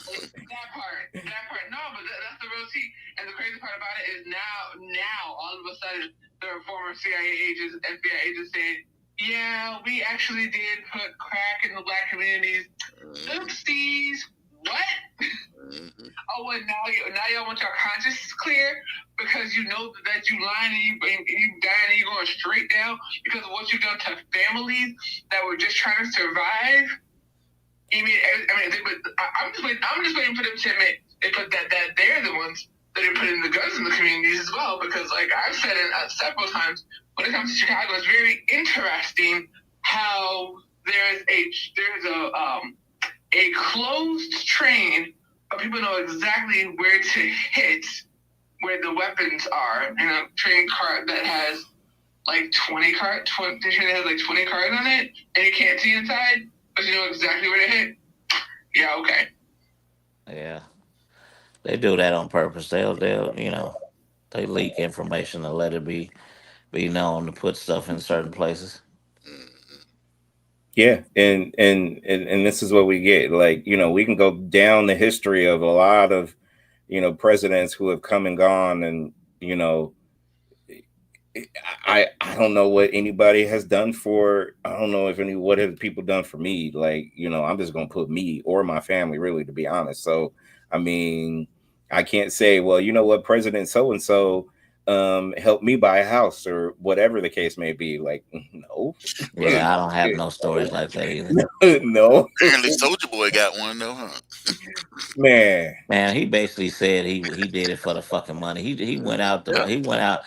part. No, but that's the real tea. And the crazy part about it is now, all of a sudden, there are former CIA agents, FBI agents saying, yeah, we actually did put crack in the black communities. Oopsies. What? Oh, well, now y'all want your conscience clear because you know that you lying and you dying and you're going straight down because of what you've done to families that were just trying to survive. I'm just waiting for them to admit that they're the ones that are putting the guns in the communities as well. Because, like I've said it several times, when it comes to Chicago, it's very interesting how there's a closed train, but people know exactly where to hit, where the weapons are. In a train car that has like 20 cards, on it, and you can't see inside, but you know exactly where to hit. Yeah, okay. Yeah, they do that on purpose. They'll they leak information and let it be known to put stuff in certain places. Yeah, and this is what we get. Like, we can go down the history of a lot of, presidents who have come and gone, and I don't know what anybody has done for. I don't know what have people done for me. Like, I'm just gonna put me or my family, really, to be honest. So, I mean, I can't say, well, you know what, President so and so helped me buy a house or whatever the case may be. Like, no. Yeah, I don't have no stories like that either. No. Apparently, Soldier Boy got one though, huh? Man, he basically said he did it for the fucking money. He went out. He went out.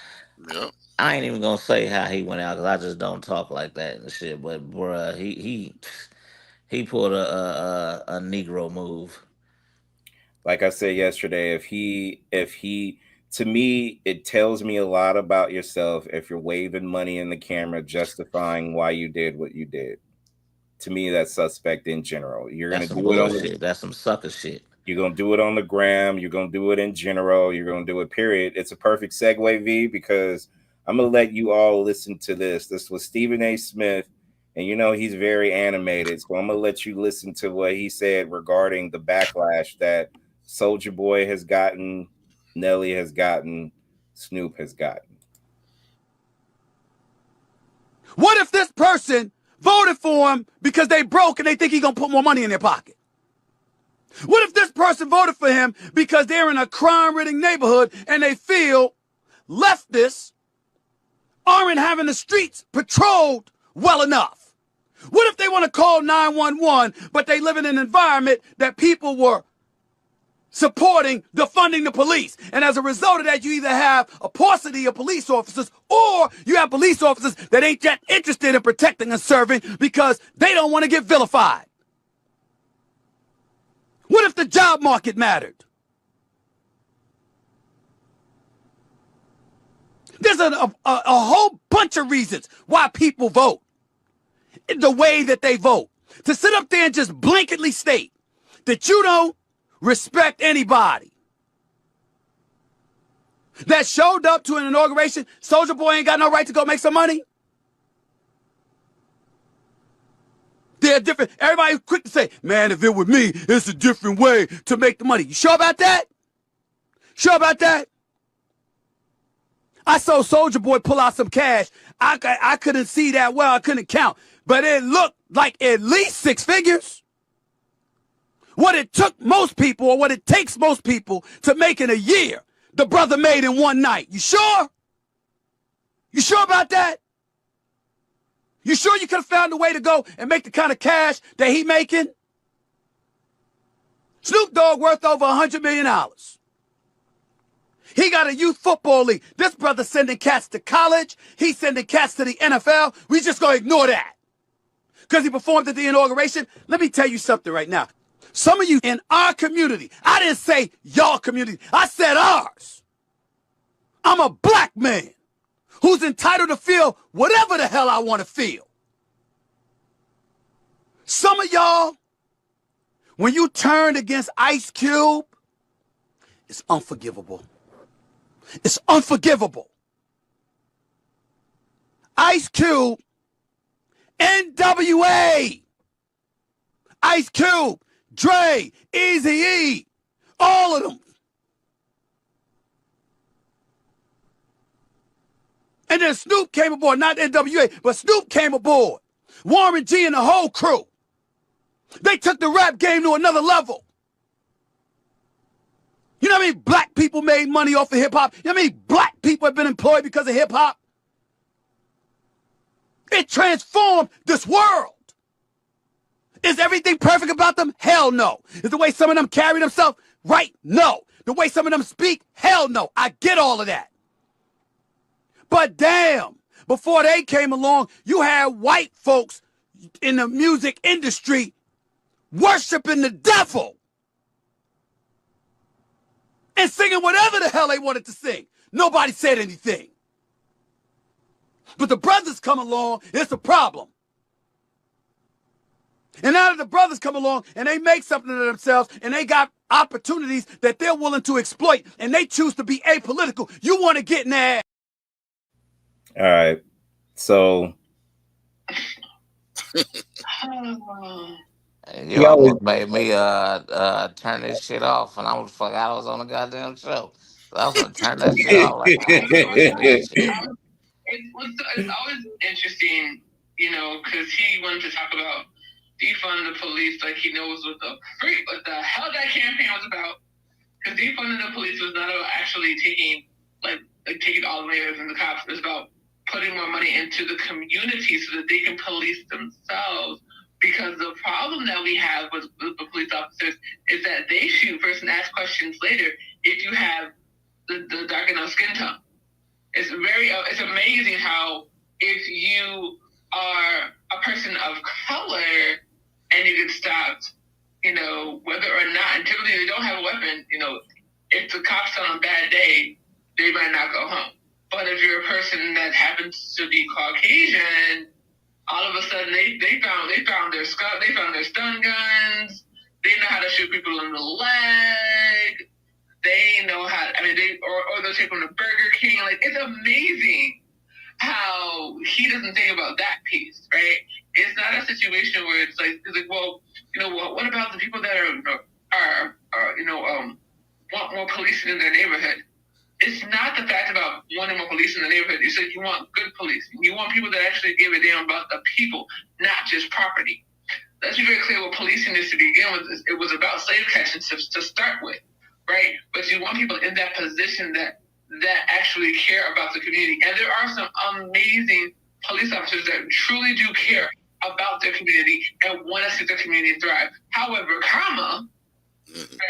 Yep. I ain't even gonna say how he went out because I just don't talk like that and shit. But bruh, he pulled a Negro move. Like I said yesterday, if he to me, it tells me a lot about yourself if you're waving money in the camera justifying why you did what you did. To me, that's suspect in general. That's some bullshit. That's some sucker shit. You're gonna do it on the gram. You're gonna do it in general. You're gonna do it. Period. It's a perfect segue, V, because I'm gonna let you all listen to this. This was Stephen A. Smith, and he's very animated. So I'm gonna let you listen to what he said regarding the backlash that Soulja Boy has gotten, Nelly has gotten, Snoop has gotten. What if this person voted for him because they broke and they think he's gonna put more money in their pocket? What if this person voted for him because they're in a crime-ridden neighborhood and they feel leftists aren't having the streets patrolled well enough? What if they want to call 911, but they live in an environment that people were supporting defunding the police? And as a result of that, you either have a paucity of police officers or you have police officers that ain't that interested in protecting and serving because they don't want to get vilified. What if the job market mattered? There's a whole bunch of reasons why people vote the way that they vote. To sit up there and just blanketly state that you don't respect anybody that showed up to an inauguration, Soulja Boy ain't got no right to go make some money. They're different. Everybody quick to say, man, if it were me, it's a different way to make the money. You sure about that? Sure about that? I saw Soulja Boy pull out some cash. I couldn't see that well. I couldn't count. But it looked like at least 6 figures. What it took most people, or what it takes most people to make in a year, the brother made in one night. You sure? You sure about that? You sure you could have found a way to go and make the kind of cash that he making? Snoop Dogg worth over $100 million. He got a youth football league. This brother sending cats to college. He's sending cats to the NFL. We just gonna ignore that because he performed at the inauguration. Let me tell you something right now. Some of you in our community, I didn't say y'all community, I said ours. I'm a black man who's entitled to feel whatever the hell I want to feel. Some of y'all, when you turned against Ice Cube, it's unforgivable. It's unforgivable. Ice Cube, NWA, Ice Cube, Dre, Eazy-E, all of them. And then Snoop came aboard, not NWA, but Snoop came aboard. Warren G and the whole crew. They took the rap game to another level. You know how many black people made money off of hip-hop? You know how many black people have been employed because of hip-hop? It transformed this world. Is everything perfect about them? Hell no. Is the way some of them carry themselves right? No. The way some of them speak? Hell no. I get all of that. But damn, before they came along, you had white folks in the music industry worshiping the devil and singing whatever the hell they wanted to sing. Nobody said anything. But the brothers come along, it's a problem. And now that the brothers come along and they make something of themselves and they got opportunities that they're willing to exploit and they choose to be apolitical, you want to get in their ass. All right. So you almost made me turn this shit off, and I was I was on the goddamn show. So I was gonna turn that shit off. Like, it's always interesting, you know, because he wanted to talk about defund the police, like he knows what the hell that campaign was about. Because defunding the police was not about actually taking all the mayors and the cops. It was about putting more money into the community so that they can police themselves. Because the problem that we have with the police officers is that they shoot first and ask questions later if you have the dark enough skin tone. It's amazing how if you are a person of color and you get stopped, you know, whether or not, and typically they don't have a weapon, you know, if the cops on a bad day, they might not go home. But if you're a person that happens to be Caucasian, all of a sudden they found their stun guns. They know how to shoot people in the leg. They know how. I mean, or they'll take them to Burger King. Like, it's amazing how he doesn't think about that piece, right? It's not a situation where it's like, well, you know, what about the people that are want more policing in their neighborhood? It's not the fact about wanting more police in the neighborhood. It's like you want good police. You want people that actually give a damn about the people, not just property. Let's be very clear what policing is to begin with. It was about slave catching to start with, right? But you want people in that position that actually care about the community. And there are some amazing police officers that truly do care about their community and want to see their community thrive. However, for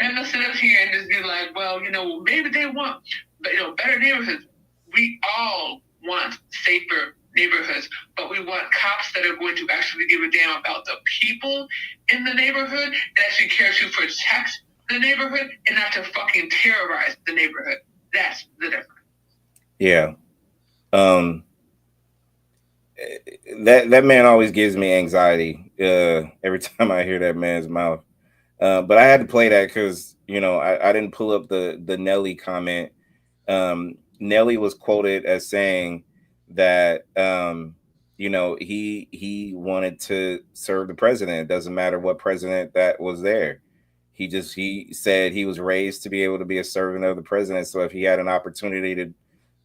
him to sit up here and just be like, well, you know, maybe they want, you know, better neighborhoods. We all want safer neighborhoods, but we want cops that are going to actually give a damn about the people in the neighborhood and actually care to protect the neighborhood and not to fucking terrorize the neighborhood. That's the difference. Yeah. That man always gives me anxiety every time I hear that man's mouth. But I had to play that because I didn't pull up the Nelly comment. Nelly was quoted as saying that he wanted to serve the president. It doesn't matter what president that was there. He said he was raised to be able to be a servant of the president. So if he had an opportunity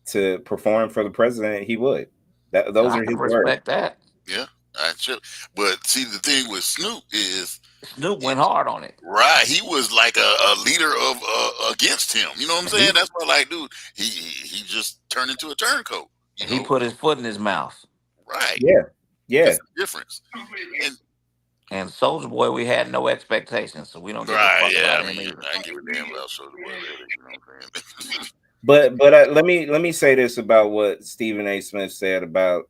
to perform for the president, he would. Those I are can his words. respect that. Yeah, I should. But see, the thing with Snoop is, Snoop went hard on it. right, he was like a leader of against him. You know what I'm saying? That's why, like, dude, he just turned into a turncoat. He put his foot in his mouth. Right. Yeah. That's the difference. And Soulja Boy, we had no expectations, so we don't give a fuck about him either. I ain't give a damn about Soulja Boy. You know what I'm saying? But let me say this about what Stephen A. Smith said about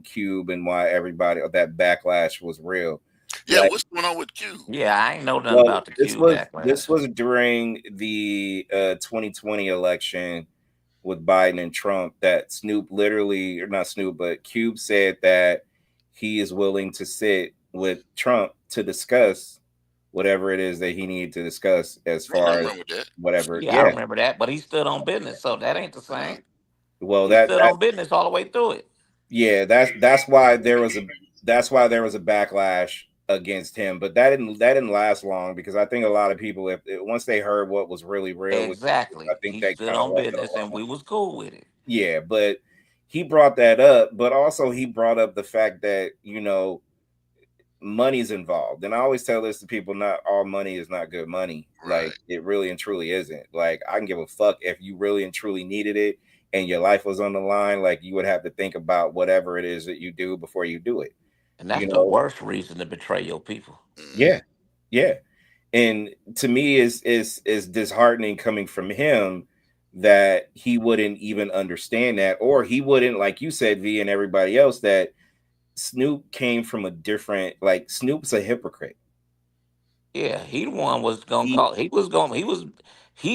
Cube and why everybody that backlash was real. Yeah, what's going on with Cube? Yeah, I ain't know nothing about the Cube backlash. This was during the 2020 election with Biden and Trump that Snoop literally, or not Snoop, but Cube said that he is willing to sit with Trump to discuss whatever it is that he needed to discuss as far as whatever. Yeah, I remember that, but he stood on business, so that ain't the same. Well, he stood on business all the way through it. Yeah, that's why there was a backlash against him, but that didn't last long because I think a lot of people, once they heard what was really real, exactly, I think he they stood on business, and we was cool with it. Yeah, but he brought that up, but also he brought up the fact that money's involved, and I always tell this to people: not all money is not good money. Right. Like it really and truly isn't. Like I can give a fuck if you really and truly needed it and your life was on the line. Like you would have to think about whatever it is that you do before you do it. And that's the worst reason to betray your people. Yeah. And to me, is disheartening coming from him that he wouldn't even understand that, or he wouldn't, like you said, V, and everybody else, that Snoop came from a different, like Snoop's a hypocrite. Yeah, he the one was gonna call. He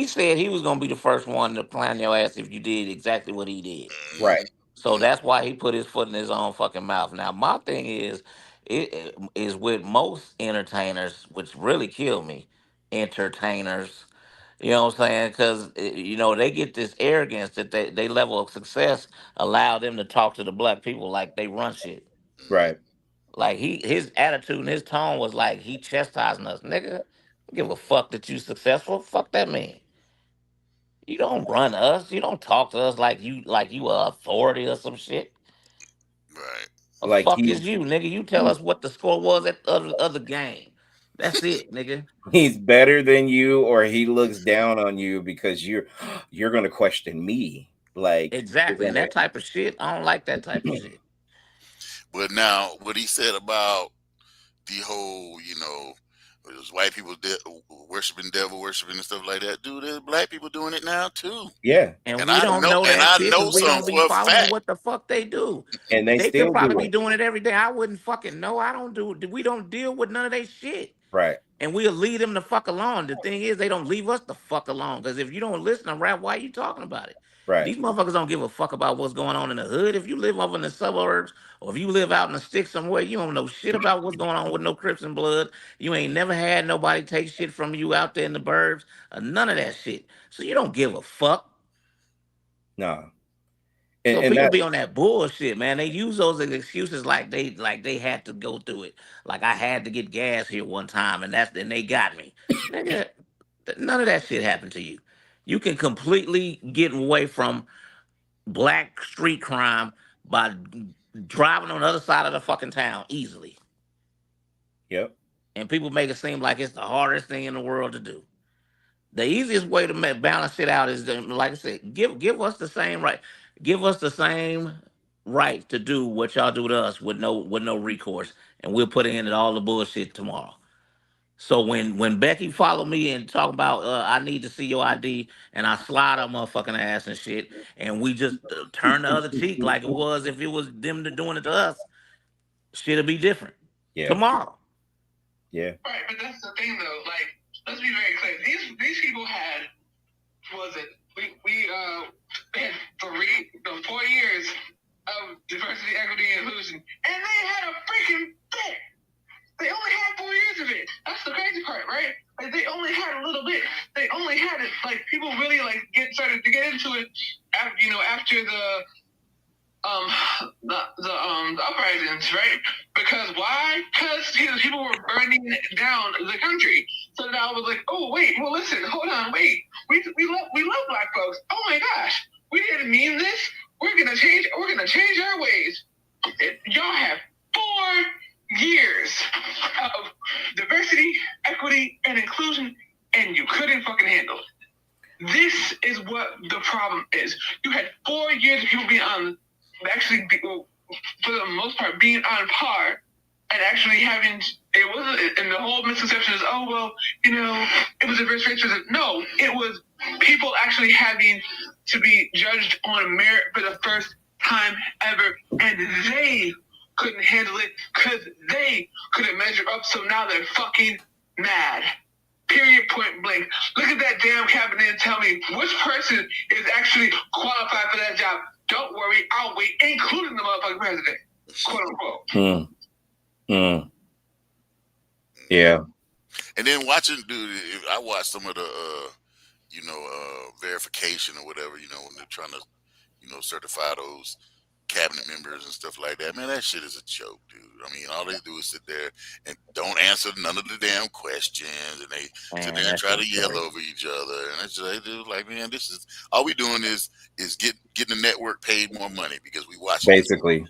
said he was gonna be the first one to plan your ass if you did exactly what he did. Right. So that's why he put his foot in his own fucking mouth. Now my thing is, it is with most entertainers, which really kill me. Entertainers, you know what I'm saying? Because they get this arrogance that they level of success allow them to talk to the black people like they run shit. Right. Like his attitude and his tone was like he chastising us, nigga. Don't give a fuck that you successful. Fuck that man. You don't run us. You don't talk to us like you a authority or some shit. Right. The Like fuck is you, nigga? You tell us what the score was at the other game. That's it, nigga. He's better than you, or he looks down on you because you're gonna question me. Like exactly, and that type of shit. I don't like that type of shit. But now, what he said about the whole, there's white people worshiping devil, worshiping and stuff like that, dude, there's black people doing it now too. Yeah, and we don't know that shit because we don't be following what the fuck they do. And they could still probably do be it. doing it every day. I wouldn't fucking know. We don't deal with none of that shit. Right. And we'll leave them the fuck alone. The thing is, they don't leave us the fuck alone. Because if you don't listen to rap, why are you talking about it? Right. These motherfuckers don't give a fuck about what's going on in the hood. If you live over in the suburbs or if you live out in the sticks somewhere, you don't know shit about what's going on with no Crips and Blood. You ain't never had nobody take shit from you out there in the burbs or none of that shit. So you don't give a fuck. No. So people be on that bullshit, man. They use those as excuses like they had to go through it. Like I had to get gas here one time, and then they got me. Nigga, none of that shit happened to you. You can completely get away from black street crime by driving on the other side of the fucking town easily. Yep. And people make it seem like it's the hardest thing in the world to do. The easiest way to balance it out is, like I said, give us the same right. Give us the same right to do what y'all do to us with no recourse, and we'll put in all the bullshit tomorrow. So when Becky followed me and talk about I need to see your ID, and I slide her motherfucking ass and shit, and we just turn the other cheek like it was if it was them doing it to us, shit'll be different tomorrow. Yeah. Right, but that's the thing though. Like, let's be very clear. These people had, we had 4 years into it after the uprisings, right? Because why? Because people were burning down the country. So then I was like, oh wait, well listen, hold on, wait, we love black folks. Oh my gosh, we didn't mean this. We're gonna change our ways. Y'all have 4 years of diversity, equity, and inclusion, and you couldn't fucking handle it. This is what the problem is. You had 4 years of people being for the most part, being on par, and actually having, it wasn't, and the whole misconception is, oh, well, it was a diverse race. No, it was people actually having to be judged on merit for the first time ever, and they couldn't handle it because they couldn't measure up, so now they're fucking mad. Period, point blank. Look at that damn cabinet and tell me which person is actually qualified for that job. Don't worry, I'll wait, including the motherfucking president, quote unquote. Yeah. And then watching, dude, I watched some of the, verification or whatever, when they're trying to, certify those cabinet members and stuff like that. Man, that shit is a joke, dude. I mean, all they do is sit there and don't answer none of the damn questions, and they sit there and try to yell over each other. And it's just like, man, this is all we doing is getting the network paid more money because we watch basically,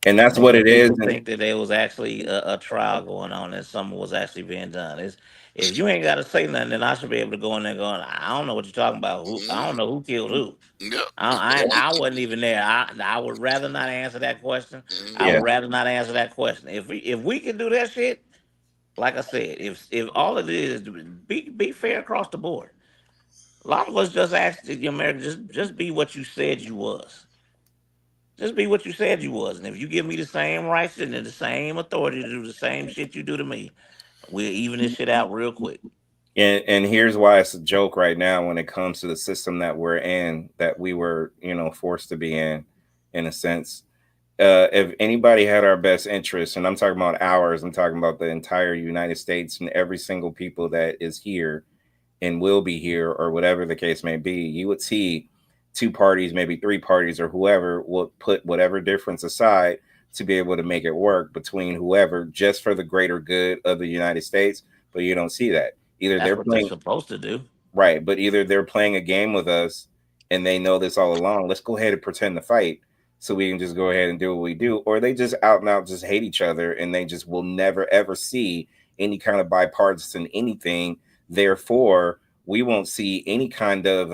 and that's what it is. I think that there was actually a trial going on and something was actually being done. If you ain't got to say nothing, then I should be able to go in there going, I don't know what you're talking about. I don't know who killed who. Yep. I wasn't even there. I would rather not answer that question. I would rather not answer that question. If we can do that shit, like I said, if all it is be fair across the board. A lot of us just ask America, just be what you said you was. Just be what you said you was. And if you give me the same rights and the same authority to do the same shit you do to me, we'll even this shit out real quick. And here's why it's a joke right now when it comes to the system that we're in, that we were, forced to be in a sense. If anybody had our best interests, and I'm talking about ours, I'm talking about the entire United States and every single people that is here and will be here, or whatever the case may be, you would see 2 parties, maybe 3 parties, or whoever will put whatever difference aside to be able to make it work between whoever, just for the greater good of the United States. But you don't see that. Either That's what they're supposed to do. Right. But either they're playing a game with us and they know this all along. Let's go ahead and pretend to fight so we can just go ahead and do what we do. Or they just out and out just hate each other, and they just will never, ever see any kind of bipartisan anything. Therefore, we won't see any kind of,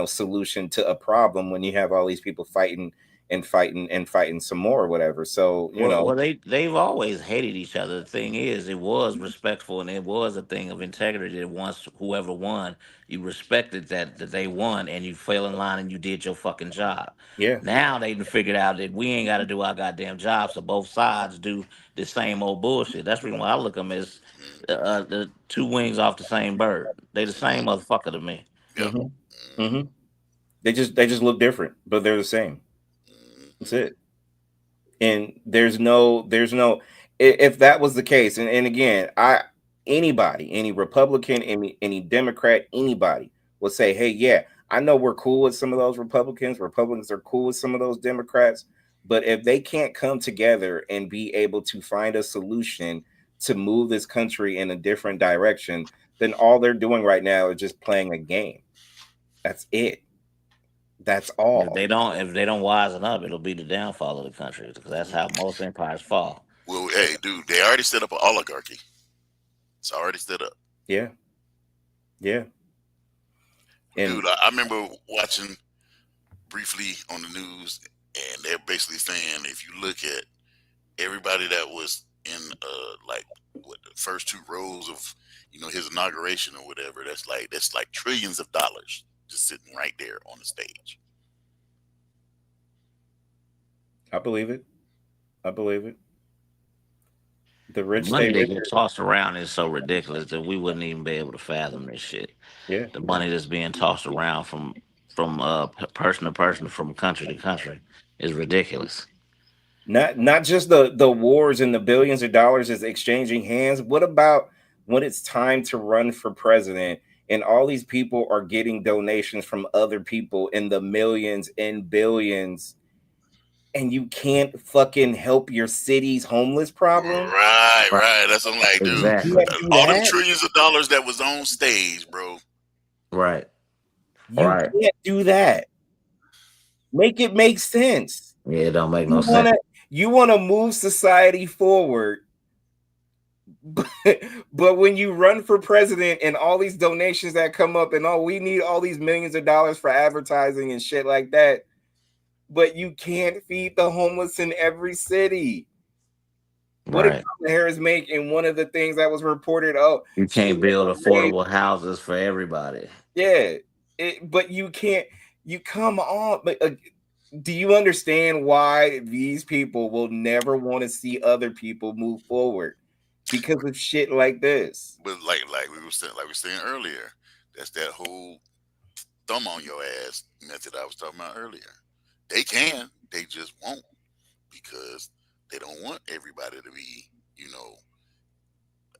solution to a problem when you have all these people fighting some more or whatever. So, well, they've always hated each other. The thing is, it was respectful, and it was a thing of integrity. That once whoever won, you respected that they won, and you fell in line and you did your fucking job. Yeah. Now they figured out that we ain't got to do our goddamn job, so both sides do the same old bullshit. That's the reason why I look at them as the 2 wings off the same bird. They the same motherfucker to me. Mm-hmm. Mm-hmm. They just look different, but they're the same. That's it. And there's no, if that was the case, and again, any Republican, any Democrat, anybody will say, hey, yeah, I know we're cool with some of those Republicans are cool with some of those Democrats, but if they can't come together and be able to find a solution to move this country in a different direction, then all they're doing right now is just playing a game. That's it. That's all. If they don't wisen up, it'll be the downfall of the country, because that's how most empires fall. Well, hey, dude, they already set up an oligarchy. It's already set up. Yeah. Yeah. And dude, I remember watching briefly on the news, and they're basically saying if you look at everybody that was in the first 2 rows of his inauguration or whatever, that's like trillions of dollars just sitting right there on the stage. I believe it. The rich money that gets tossed around is so ridiculous that we wouldn't even be able to fathom this shit. Yeah. The money that's being tossed around from person to person, from country to country, is ridiculous. Not just the wars and the billions of dollars is exchanging hands. What about when it's time to run for president and all these people are getting donations from other people in the millions and billions, and you can't fucking help your city's homeless problem. Right. That's what I'm like, dude. You Exactly. can't do All them that. trillions of dollars that was on stage, bro. Right. You Right. can't do that. Make it make sense. Yeah, it don't make You no sense. wanna move society forward, but when you run for president and all these donations that come up and we need all these millions of dollars for advertising and shit like that, but you can't feed the homeless in every city. What did Right. Kamala Harris make in one of the things that was reported? You can't build affordable houses for everybody. Yeah, but you can't. You come on, but do you understand why these people will never want to see other people move forward because of shit like this? But like we were saying earlier, that's that whole thumb on your ass method I was talking about earlier. They can, they just won't, because they don't want everybody to be,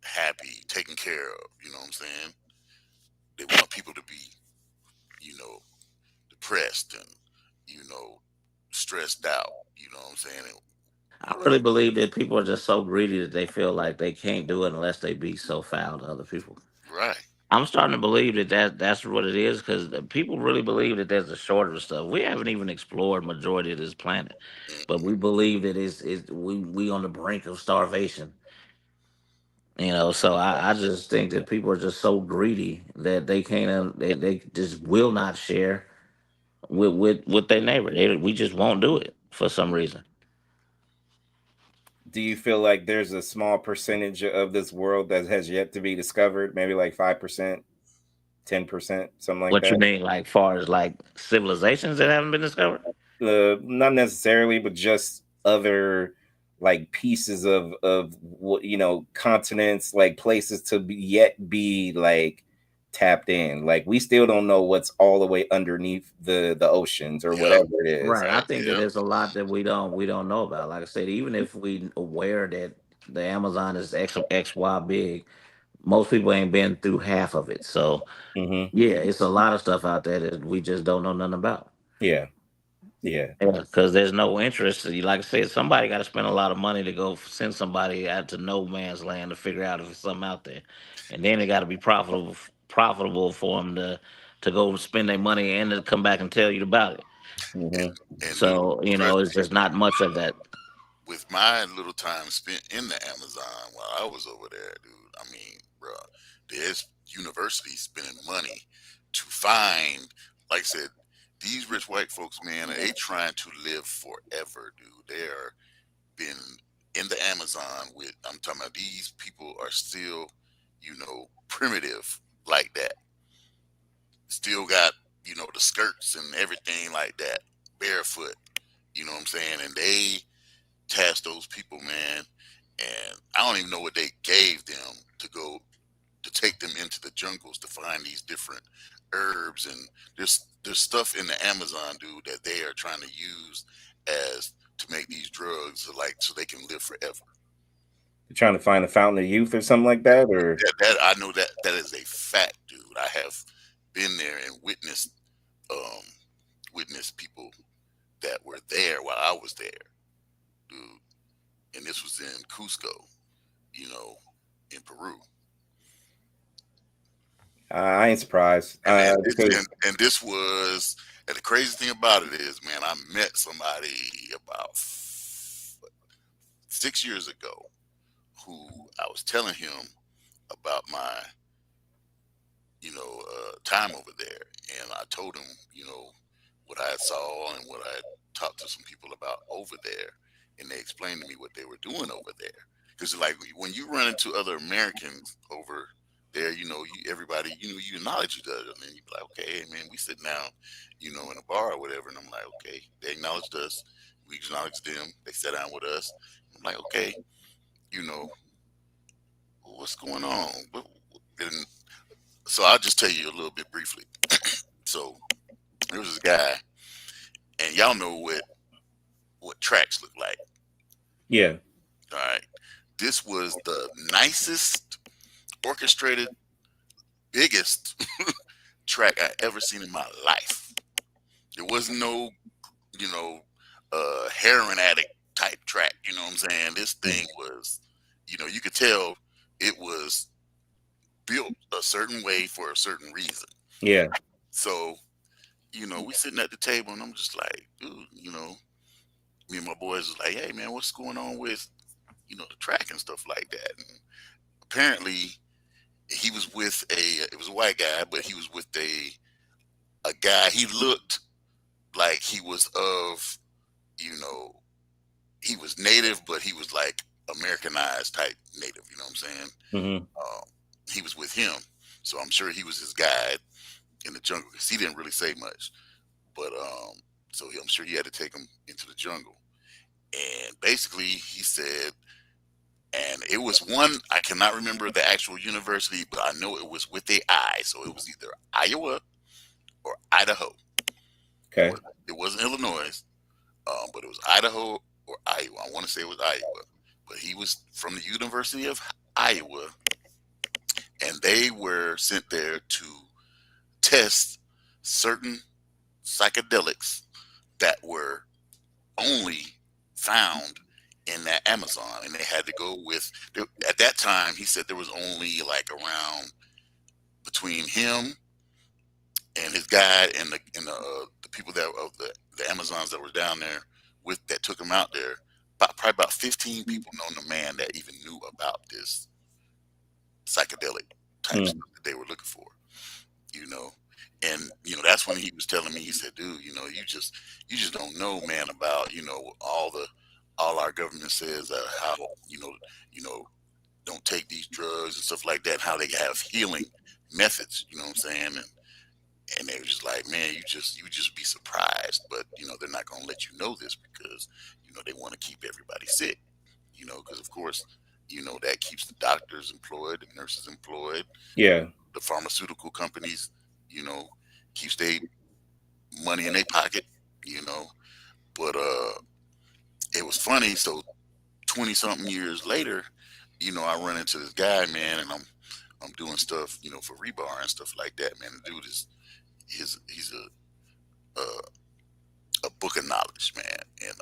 happy, taken care of. You know what I'm saying? They want people to be, depressed and, stressed out. You know what I'm saying? I really believe that people are just so greedy that they feel like they can't do it unless they be so foul to other people. Right. I'm starting to believe that's what it is, because people really believe that there's a shortage of stuff. We haven't even explored majority of this planet, but we believe that we on the brink of starvation. So I just think that people are just so greedy that they can't they just will not share with their neighbor. We just won't do it for some reason. Do you feel like there's a small percentage of this world that has yet to be discovered? Maybe like 5%, 10%, something like What you that. mean, like far as like civilizations that haven't been discovered? Not necessarily, but just other like pieces of what continents, like places to yet be like tapped in. Like we still don't know what's all the way underneath the oceans or Yep. whatever it is. Right. I think that Yep. there's a lot that we don't know about. Like I said, even if we aware that the Amazon is XY big, most people ain't been through half of it. So Hmm. yeah, it's a lot of stuff out there that we just don't know nothing about. Yeah. Because there's no interest. Like I said, somebody got to spend a lot of money to go send somebody out to no man's land to figure out if there's something out there, and then it got to be profitable for them to go spend their money and to come back and tell you about it. Hmm. And dude, So it's just not much of that. with my little time spent in the Amazon while I was over there, dude, I mean, bro, there's universities spending money to find, like I said, these rich white folks, man, they trying to live forever, dude. They are been in the Amazon with, I'm talking about, these people are still, primitive like that. Still got, the skirts and everything like that, barefoot, you know what I'm saying? And they tasked those people, man, and I don't even know what they gave them to go to take them into the jungles to find these different herbs, and there's stuff in the Amazon, dude, that they are trying to use as to make these drugs, like so they can live forever. You're trying to find the fountain of youth or something like that, or That I know that is a fact, dude. I have been there and witnessed people that were there while I was there, dude. And this was in Cusco, in Peru. I ain't surprised. And Because this was, and the crazy thing about it is, man, I met somebody about 6 years ago who I was telling him about my, time over there. And I told him, what I saw and what I talked to some people about over there. And they explained to me what they were doing over there. Because like when you run into other Americans over there, everybody, you acknowledge each other, and then you be like, okay, hey, man, we sitting down, in a bar or whatever, and I'm like, okay, they acknowledged us, we acknowledged them, they sat down with us. I'm like, okay, what's going on? And so I'll just tell you a little bit briefly. So there was this guy, and y'all know what tracks look like. yeah, All right, this was the nicest orchestrated biggest track I ever seen in my life. There wasn't no, heroin addict type track. You know what I'm saying? This thing was, you could tell it was built a certain way for a certain reason. Yeah. So, we sitting at the table and I'm just like, dude, me and my boys was like, hey man, what's going on with, the track and stuff like that? And apparently he was with it was a white guy, but he was with a guy. He looked like he was of, he was native, but he was like Americanized type native. You know what I'm saying? Mm-hmm. He was with him, so I'm sure he was his guide in the jungle because he didn't really say much. But so I'm sure he had to take him into the jungle, and basically he said, and it was one, I cannot remember the actual university, but I know it was with a I, so it was either Iowa or Idaho. Okay. It wasn't Illinois, but it was Idaho or Iowa. I want to say it was Iowa, but he was from the University of Iowa, and they were sent there to test certain psychedelics that were only found in that Amazon, and they had to go with, at that time he said there was only like around, between him and his guide and the people that of the Amazons that were down there with, that took him out there, probably about 15 people known to man that even knew about this psychedelic type stuff that they were looking for, and that's when he was telling me, he said, dude, you just don't know, man, about all our government says how don't take these drugs and stuff like that, how they have healing methods, you know what I'm saying? And they were just like, man, you just be surprised, but they're not going to let you know this because they want to keep everybody sick, because of course that keeps the doctors employed, the nurses employed, Yeah. the pharmaceutical companies keeps their money in their pocket, but it was funny. So 20 something years later, I run into this guy, man, and I'm doing stuff, for rebar and stuff like that, man. The dude he's a book of knowledge, man. And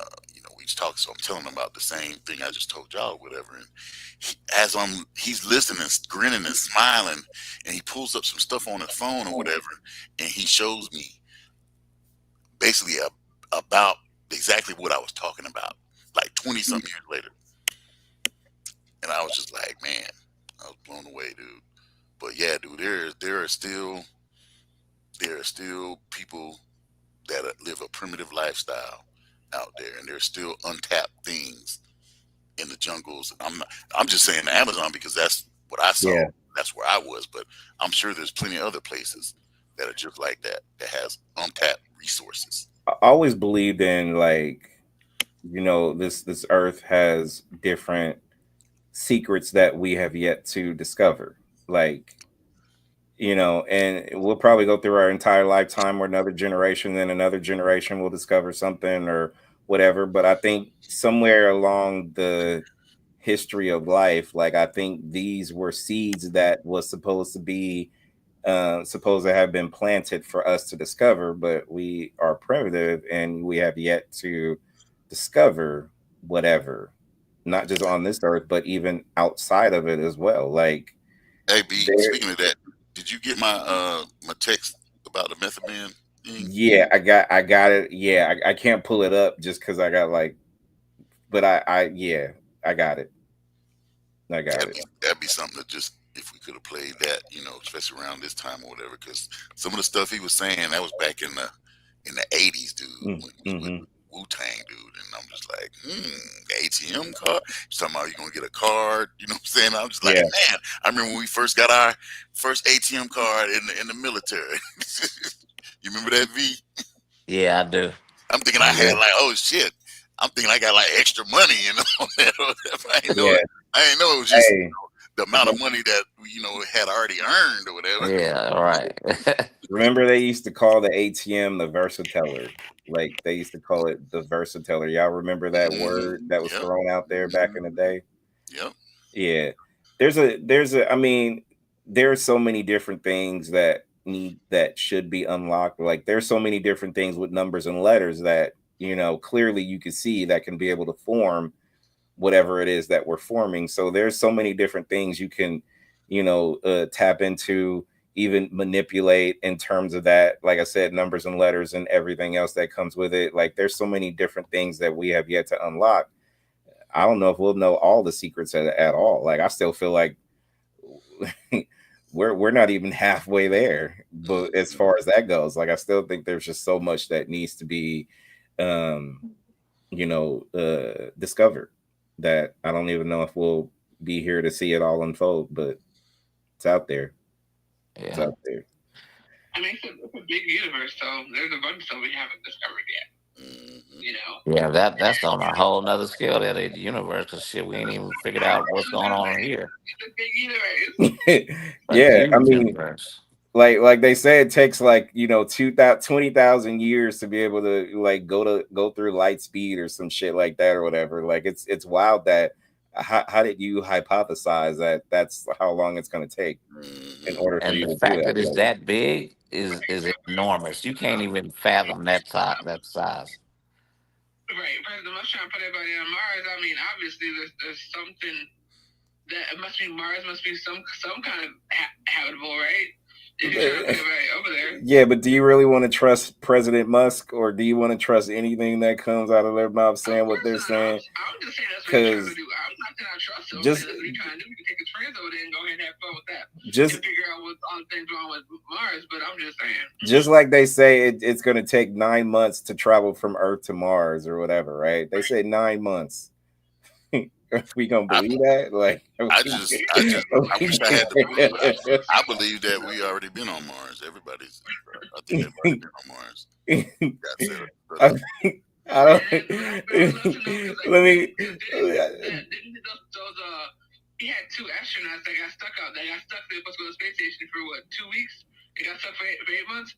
we just talk, so I'm telling him about the same thing I just told y'all, whatever. And he's listening, grinning and smiling, and he pulls up some stuff on his phone or whatever, and he shows me basically about exactly what I was talking about, like 20 something years later. And I was just like, man, I was blown away, dude. But yeah, dude, there are still people that live a primitive lifestyle out there, and there's still untapped things in the jungles. I'm just saying the Amazon because that's what I saw. Yeah. That's where I was, but I'm sure there's plenty of other places that are just like that has untapped resources. I always believed in, like, this earth has different secrets that we have yet to discover, like, and we'll probably go through our entire lifetime where another generation, then another generation will discover something or whatever. But I think somewhere along the history of life, like, I think these were seeds that was supposed to have been planted for us to discover, but we are primitive and we have yet to discover whatever, not just on this earth, but even outside of it as well. Like, hey, B, speaking of that, did you get my text about the method man thing? Yeah, I got it. Yeah, I can't pull it up just because I got but I got it. That'd be something to just, if we could have played that, especially around this time or whatever, because some of the stuff he was saying, that was back in the 80s, dude, when he was with Wu-Tang, dude, and I'm just like, the ATM card? You're talking about you're going to get a card, you know what I'm saying? I'm just like, man, I remember when we first got our first ATM card in the military. You remember that, V? Yeah, I do. I'm thinking I had oh shit. I'm thinking I got extra money, I didn't know it was just the amount of money that had already earned or whatever. Yeah, right. Remember they used to call the ATM the Versateller. Like, they used to call it the Versateller. Y'all remember that word that was thrown out there back in the day? Yep. Yeah. There's a I mean, there are so many different things that should be unlocked. Like there's so many different things with numbers and letters that, you know, clearly you can see that can be able to form whatever it is that we're forming. So there's so many different things you can, you know, tap into, even manipulate in terms of that. Like I said, numbers and letters and everything else that comes with it. Like there's so many different things that we have yet to unlock. I don't know if we'll know all the secrets at all. Like I still feel like we're not even halfway there. But as far as that goes, like I still think there's just so much that needs to be you know, discovered, that I don't even know if we'll be here to see it all unfold, but it's out there. Yeah. It's out there. I mean, it's a big universe, so there's a bunch of stuff we haven't discovered yet. You know. Yeah, that's on a whole nother scale there, the universe, because shit, we ain't even figured out what's going on here. It's a big universe. Yeah, I mean, universe. like they say, it takes like, you know, 20,000 years to be able to like go through light speed or some shit like that or whatever. Like it's wild that how did you hypothesize that that's how long it's going to take in order for And you the to do fact that? that it's that big is enormous. You can't even fathom that size. Right, President Musk trying to put everybody on Mars. I mean, obviously, there's something that it must be Mars. Must be some kind of habitable, right? If you're trying to put everybody over there. Yeah, but do you really want to trust President Musk, or do you want to trust anything that comes out of their mouth saying what they're saying? I'm just saying that's what you're trying to do. I'm not saying I trust him. Just that's what you're trying to do. You can take his friends over there and go ahead and have fun with that. Just and figure out what all the things wrong with Mars. But I'm just saying. Just like they say, it's going to take 9 months to travel from Earth to Mars or whatever, right? They say 9 months. We gonna believe that? Like, I wish I had the proof. I believe that we already been on Mars. Everybody's, I think everybody's been on Mars. I don't. Let me. He had 2 astronauts that got stuck out. They got stuck. They were supposed to go to the space station for what, 2 weeks? They got stuck for 8 months.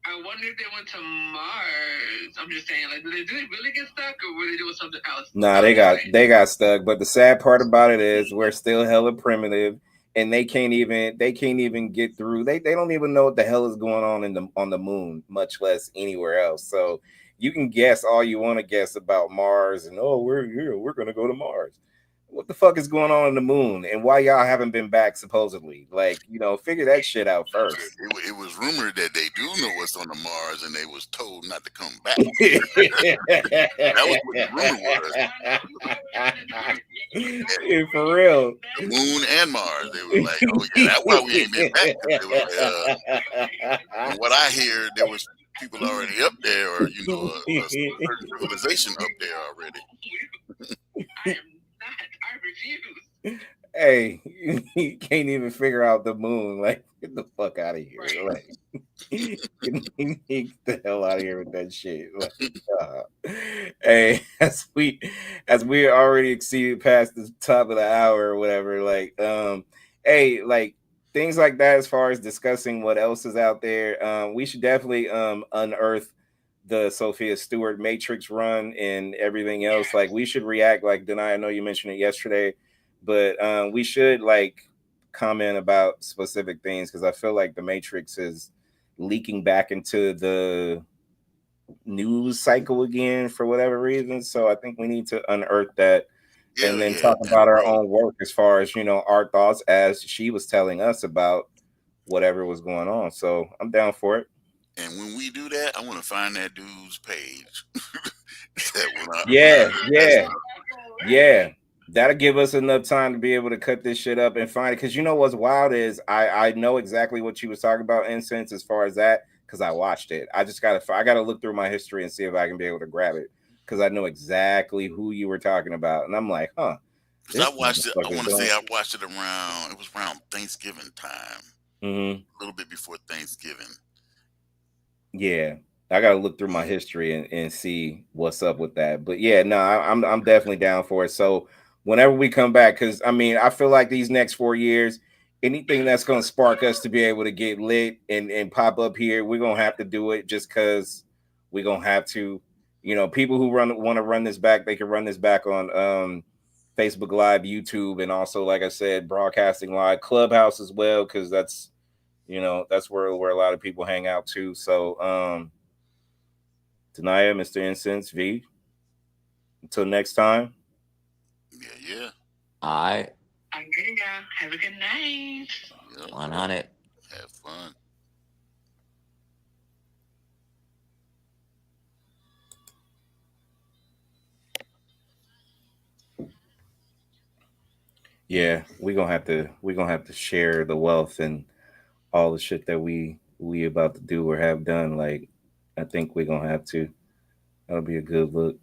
I wonder if they went to Mars. I'm just saying, like, did they really get stuck, or were they doing something else? Nah, they got stuck. But the sad part about it is we're still hella primitive, and they can't even get through. They don't even know what the hell is going on the moon, much less anywhere else. So you can guess all you want to guess about Mars, and we're gonna go to Mars. What the fuck is going on in the moon, and why y'all haven't been back supposedly? Like, you know, figure that shit out first. It was rumored that they do know what's on the Mars, and they was told not to come back. That was what the rumor was. Yeah, for real. The moon and Mars. They were like, oh yeah, that's why we ain't been back. They were from what I hear, there was people already up there, or you know, a civilization up there already. I refuse. Hey, you can't even figure out the moon. Like, get the fuck out of here. Like, get the hell out of here with that shit. Like, hey, as we already exceeded past the top of the hour or whatever, like, hey, like things like that, as far as discussing what else is out there, we should definitely unearth the Sophia Stewart Matrix run and everything else. Like, we should react. Like, Denai, I know you mentioned it yesterday, but we should like comment about specific things, because I feel like the Matrix is leaking back into the news cycle again for whatever reason. So I think we need to unearth that and then talk about our own work as far as, you know, our thoughts as she was telling us about whatever was going on. So I'm down for it. And when we do that, I want to find that dude's page. Yeah. That'll give us enough time to be able to cut this shit up and find it. Because you know what's wild is I know exactly what she was talking about, Incense, as far as that, because I watched it. I gotta look through my history and see if I can be able to grab it, because I know exactly who you were talking about. And I'm like, huh. Because I watched it. I want to say I watched it around. It was around Thanksgiving time. Mm-hmm. A little bit before Thanksgiving. Yeah, I gotta look through my history and see what's up with that. But yeah, no, I'm definitely down for it. So whenever we come back, because I mean, I feel like these next 4 years, anything that's gonna spark us to be able to get lit and pop up here, we're gonna have to do it, just because we're gonna have to. You know, people who want to run this back, they can run this back on Facebook Live, YouTube, and also, like I said, broadcasting live, Clubhouse as well, because that's, you know, that's where a lot of people hang out too. So, Tanaya, Mr. Incense, V, until next time. Yeah. All right. I'm good, y'all. Have a good night. 100. Have fun. Yeah, we're gonna have to share the wealth and all the shit that we about to do or have done. Like, I think we're gonna have to. That'll be a good look.